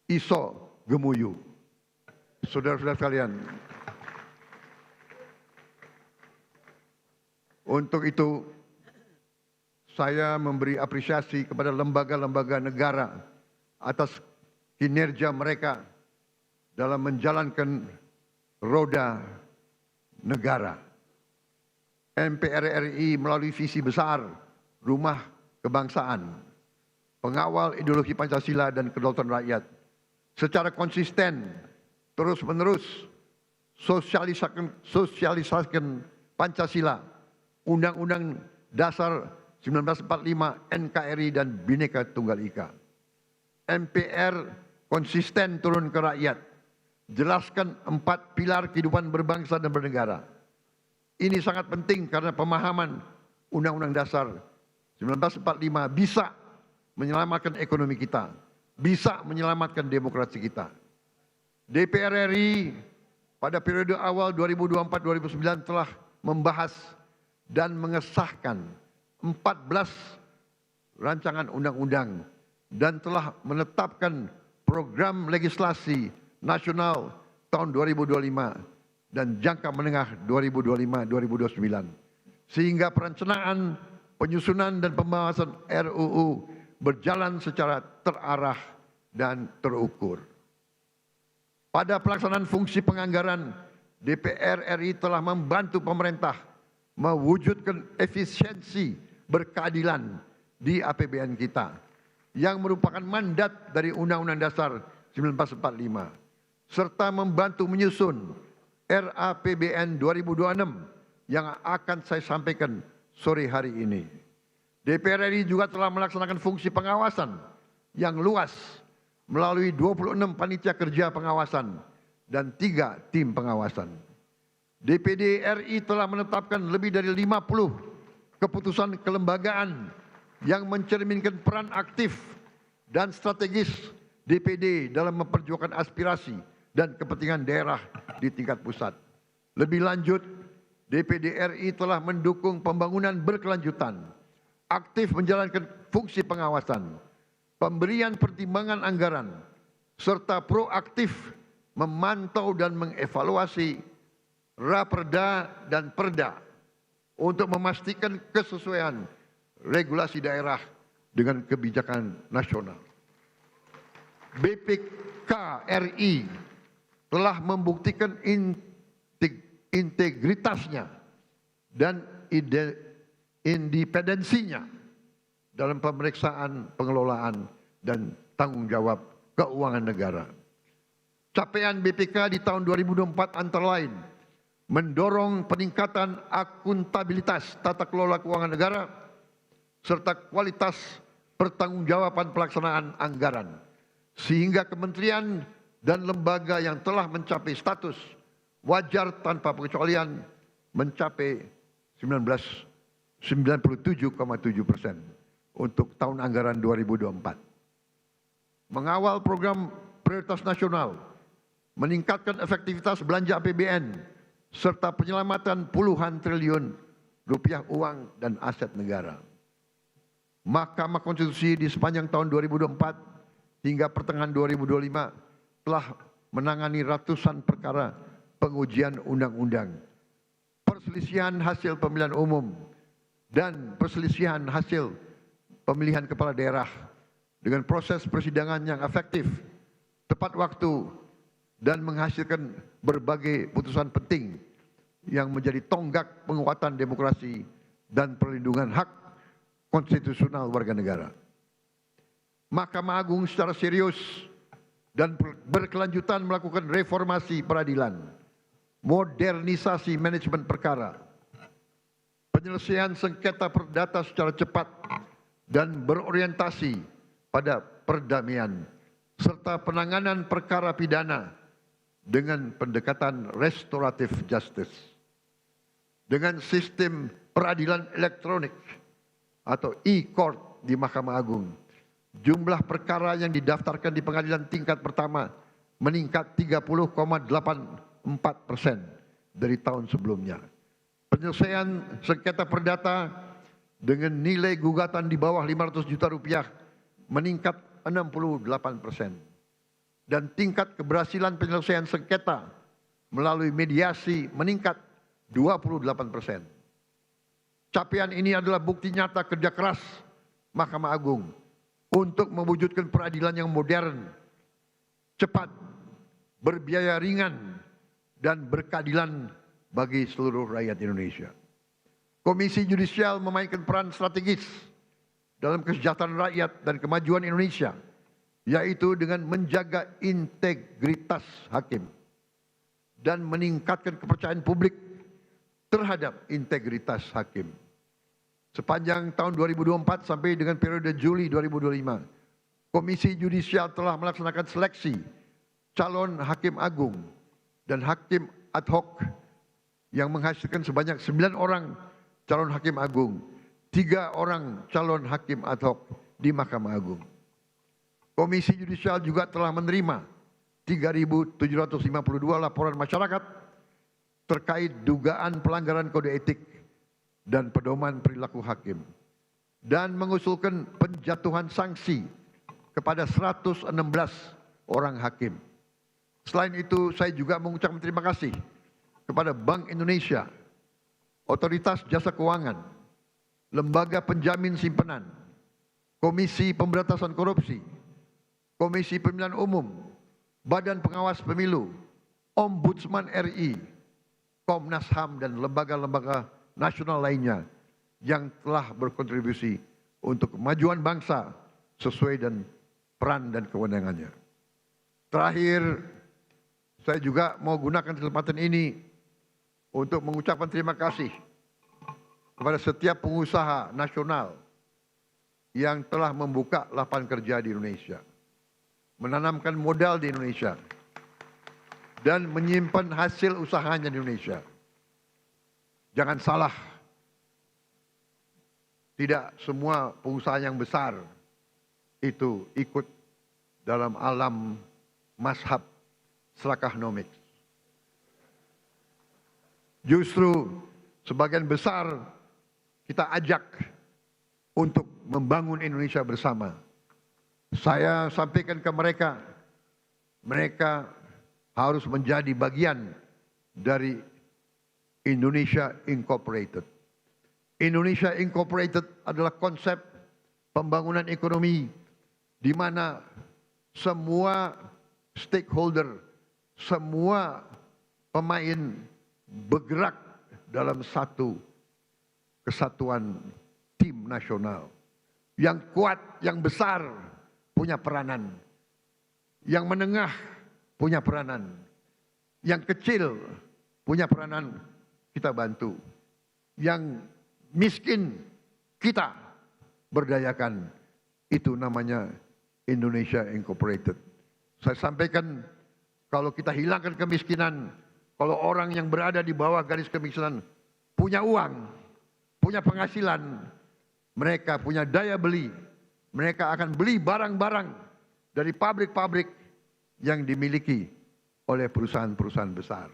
iso gemuyu. Saudara-saudara sekalian, untuk itu saya memberi apresiasi kepada lembaga-lembaga negara atas kinerja mereka dalam menjalankan roda negara. MPR RI melalui visi besar Rumah Kebangsaan, pengawal ideologi Pancasila dan kedaulatan rakyat, secara konsisten terus-menerus sosialisasikan Pancasila, Undang-Undang Dasar 1945, NKRI, dan Bhinneka Tunggal Ika. MPR konsisten turun ke rakyat, jelaskan 4 pilar kehidupan berbangsa dan bernegara. Ini sangat penting karena pemahaman Undang-Undang Dasar 1945 bisa menyelamatkan ekonomi kita, bisa menyelamatkan demokrasi kita. DPR RI pada periode awal 2024-2009 telah membahas dan mengesahkan 14 rancangan undang-undang dan telah menetapkan program legislasi nasional tahun 2025 dan jangka menengah 2025-2029. Sehingga perencanaan, penyusunan dan pembahasan RUU berjalan secara terarah dan terukur. Pada pelaksanaan fungsi penganggaran, DPR RI telah membantu pemerintah mewujudkan efisiensi berkeadilan di APBN kita yang merupakan mandat dari Undang-Undang Dasar 1945 serta membantu menyusun RAPBN 2026 yang akan saya sampaikan sore hari ini. DPR RI juga telah melaksanakan fungsi pengawasan yang luas melalui 26 panitia kerja pengawasan dan 3 tim pengawasan. DPD RI telah menetapkan lebih dari 50 keputusan kelembagaan yang mencerminkan peran aktif dan strategis DPD dalam memperjuangkan aspirasi dan kepentingan daerah di tingkat pusat. Lebih lanjut, DPD RI telah mendukung pembangunan berkelanjutan, aktif menjalankan fungsi pengawasan, pemberian pertimbangan anggaran, serta proaktif memantau dan mengevaluasi Raperda dan Perda untuk memastikan kesesuaian regulasi daerah dengan kebijakan nasional. BPK RI telah membuktikan integritasnya dan independensinya dalam pemeriksaan pengelolaan dan tanggung jawab keuangan negara. Capaian BPK di tahun 2024 antara lain mendorong peningkatan akuntabilitas tata kelola keuangan negara serta kualitas pertanggungjawaban pelaksanaan anggaran, sehingga kementerian dan lembaga yang telah mencapai status wajar tanpa pengecualian mencapai 97,7% untuk tahun anggaran 2024. Mengawal program prioritas nasional, meningkatkan efektivitas belanja APBN, serta penyelamatan puluhan triliun rupiah uang dan aset negara. Mahkamah Konstitusi di sepanjang tahun 2024 hingga pertengahan 2025 telah menangani ratusan perkara pengujian undang-undang, perselisihan hasil pemilihan umum, dan perselisihan hasil pemilihan kepala daerah dengan proses persidangan yang efektif, tepat waktu, dan menghasilkan berbagai putusan penting yang menjadi tonggak penguatan demokrasi dan perlindungan hak konstitusional warga negara. Mahkamah Agung secara serius dan berkelanjutan melakukan reformasi peradilan, modernisasi manajemen perkara, penyelesaian sengketa perdata secara cepat dan berorientasi pada perdamaian, serta penanganan perkara pidana dengan pendekatan restoratif justice. Dengan sistem peradilan elektronik atau e-court di Mahkamah Agung, jumlah perkara yang didaftarkan di pengadilan tingkat pertama meningkat 30,84% dari tahun sebelumnya. Penyelesaian sengketa perdata dengan nilai gugatan di bawah 500 juta rupiah meningkat 68%. Dan tingkat keberhasilan penyelesaian sengketa melalui mediasi meningkat 28%. Capaian ini adalah bukti nyata kerja keras Mahkamah Agung untuk mewujudkan peradilan yang modern, cepat, berbiaya ringan, dan berkeadilan bagi seluruh rakyat Indonesia. Komisi Yudisial memainkan peran strategis dalam kesejahteraan rakyat dan kemajuan Indonesia, yaitu dengan menjaga integritas hakim dan meningkatkan kepercayaan publik terhadap integritas hakim. Sepanjang tahun 2024 sampai dengan periode Juli 2025, Komisi Yudisial telah melaksanakan seleksi calon hakim agung dan hakim ad hoc yang menghasilkan sebanyak 9 orang calon hakim agung, 3 orang calon hakim ad hoc di Mahkamah Agung. Komisi Yudisial juga telah menerima 3.752 laporan masyarakat terkait dugaan pelanggaran kode etik dan pedoman perilaku hakim, dan mengusulkan penjatuhan sanksi kepada 116 orang hakim. Selain itu, saya juga mengucapkan terima kasih kepada Bank Indonesia, Otoritas Jasa Keuangan, Lembaga Penjamin Simpanan, Komisi Pemberantasan Korupsi, Komisi Pemilihan Umum, Badan Pengawas Pemilu, Ombudsman RI, Komnas HAM, dan lembaga-lembaga nasional lainnya yang telah berkontribusi untuk kemajuan bangsa sesuai dengan peran dan kewenangannya. Terakhir, saya juga mau gunakan kesempatan ini untuk mengucapkan terima kasih kepada setiap pengusaha nasional yang telah membuka lapangan kerja di Indonesia, menanamkan modal di Indonesia, dan menyimpan hasil usahanya di Indonesia. Jangan salah, tidak semua pengusaha yang besar itu ikut dalam alam mazhab Selakahnomics. Justru sebagian besar kita ajak untuk membangun Indonesia bersama. Saya sampaikan ke mereka, mereka harus menjadi bagian dari Indonesia Incorporated. Indonesia Incorporated adalah konsep pembangunan ekonomi di mana semua stakeholder, semua pemain bergerak dalam satu kesatuan tim nasional. Yang kuat, yang besar punya peranan. Yang menengah punya peranan. Yang kecil punya peranan, kita bantu. Yang miskin kita berdayakan. Itu namanya Indonesia Incorporated. Saya sampaikan, kalau kita hilangkan kemiskinan, kalau orang yang berada di bawah garis kemiskinan punya uang, punya penghasilan, mereka punya daya beli, mereka akan beli barang-barang dari pabrik-pabrik yang dimiliki oleh perusahaan-perusahaan besar.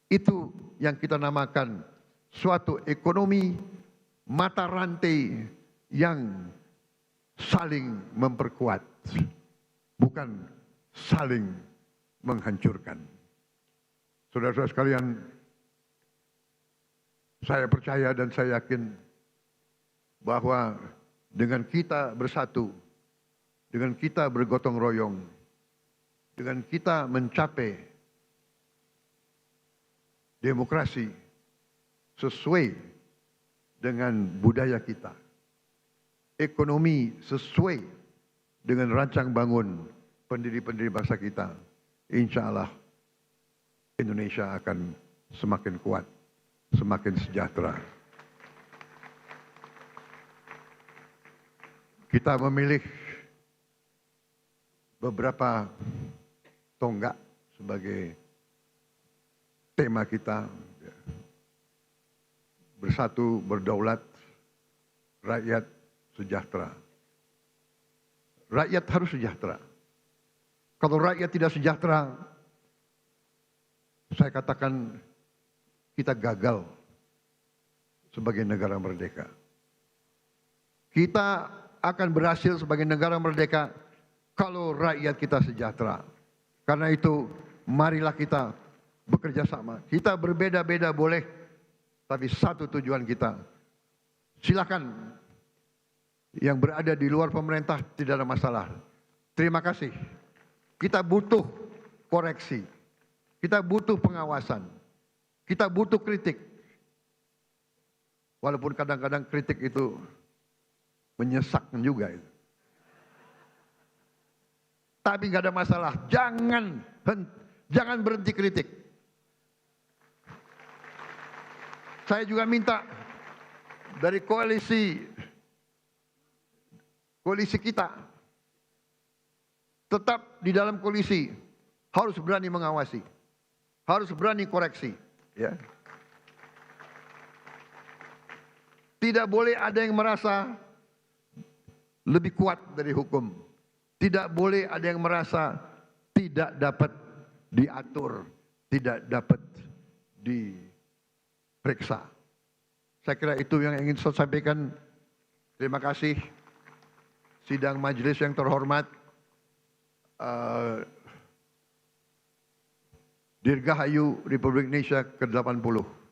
Itu yang kita namakan suatu ekonomi mata rantai yang saling memperkuat, bukan saling menghancurkan. Saudara-saudara sekalian, saya percaya dan saya yakin bahwa dengan kita bersatu, dengan kita bergotong royong, dengan kita mencapai demokrasi sesuai dengan budaya kita, ekonomi sesuai dengan rancang bangun pendiri-pendiri bangsa kita, insya Allah Indonesia akan semakin kuat, semakin sejahtera. Kita memilih beberapa tonggak sebagai tema kita. Bersatu, berdaulat, rakyat sejahtera. Rakyat harus sejahtera. Kalau rakyat tidak sejahtera, saya katakan kita gagal sebagai negara merdeka. Kita akan berhasil sebagai negara merdeka kalau rakyat kita sejahtera. Karena itu, marilah kita bekerja sama. Kita berbeda-beda boleh, tapi satu tujuan kita. Silakan yang berada di luar pemerintah tidak ada masalah. Terima kasih. Kita butuh koreksi. Kita butuh pengawasan. Kita butuh kritik. Walaupun kadang-kadang kritik itu menyesakkan juga itu. Tapi nggak ada masalah. Jangan berhenti kritik. Saya juga minta dari koalisi kita tetap di dalam koalisi harus berani mengawasi, harus berani koreksi, ya. Tidak boleh ada yang merasa lebih kuat dari hukum. Tidak boleh ada yang merasa tidak dapat diatur, tidak dapat diperiksa. Saya kira itu yang ingin saya sampaikan. Terima kasih. Sidang majelis yang terhormat, Dirgahayu Republik Indonesia ke-80.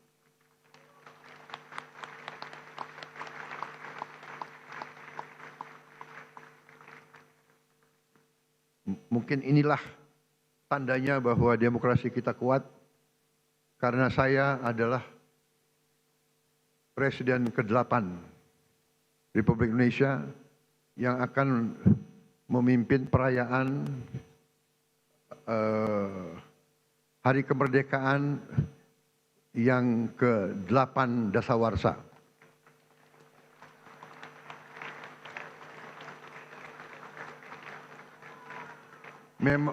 Mungkin inilah tandanya bahwa demokrasi kita kuat, karena saya adalah Presiden ke-8 Republik Indonesia yang akan memimpin perayaan Hari Kemerdekaan yang ke-8 Dasawarsa.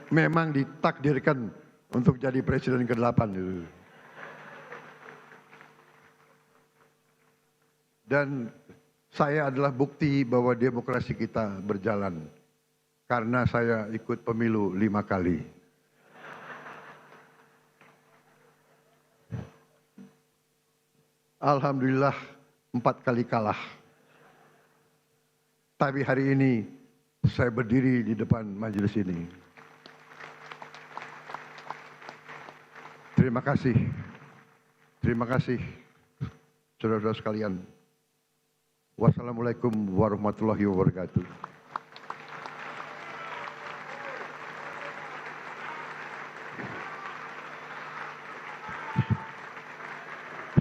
Memang ditakdirkan untuk jadi presiden ke-8. Dan saya adalah bukti bahwa demokrasi kita berjalan. Karena saya ikut pemilu 5 kali. Alhamdulillah 4 kali kalah. Tapi hari ini saya berdiri di depan majelis ini. Terima kasih. Terima kasih, saudara-saudara sekalian. Wassalamualaikum warahmatullahi wabarakatuh.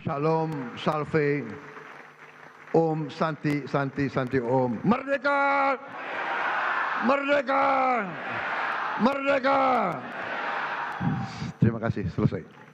Shalom, salve, Om, Santi, Santi, Santi, Om. Merdeka! Merdeka! Merdeka! Terima kasih, selesai.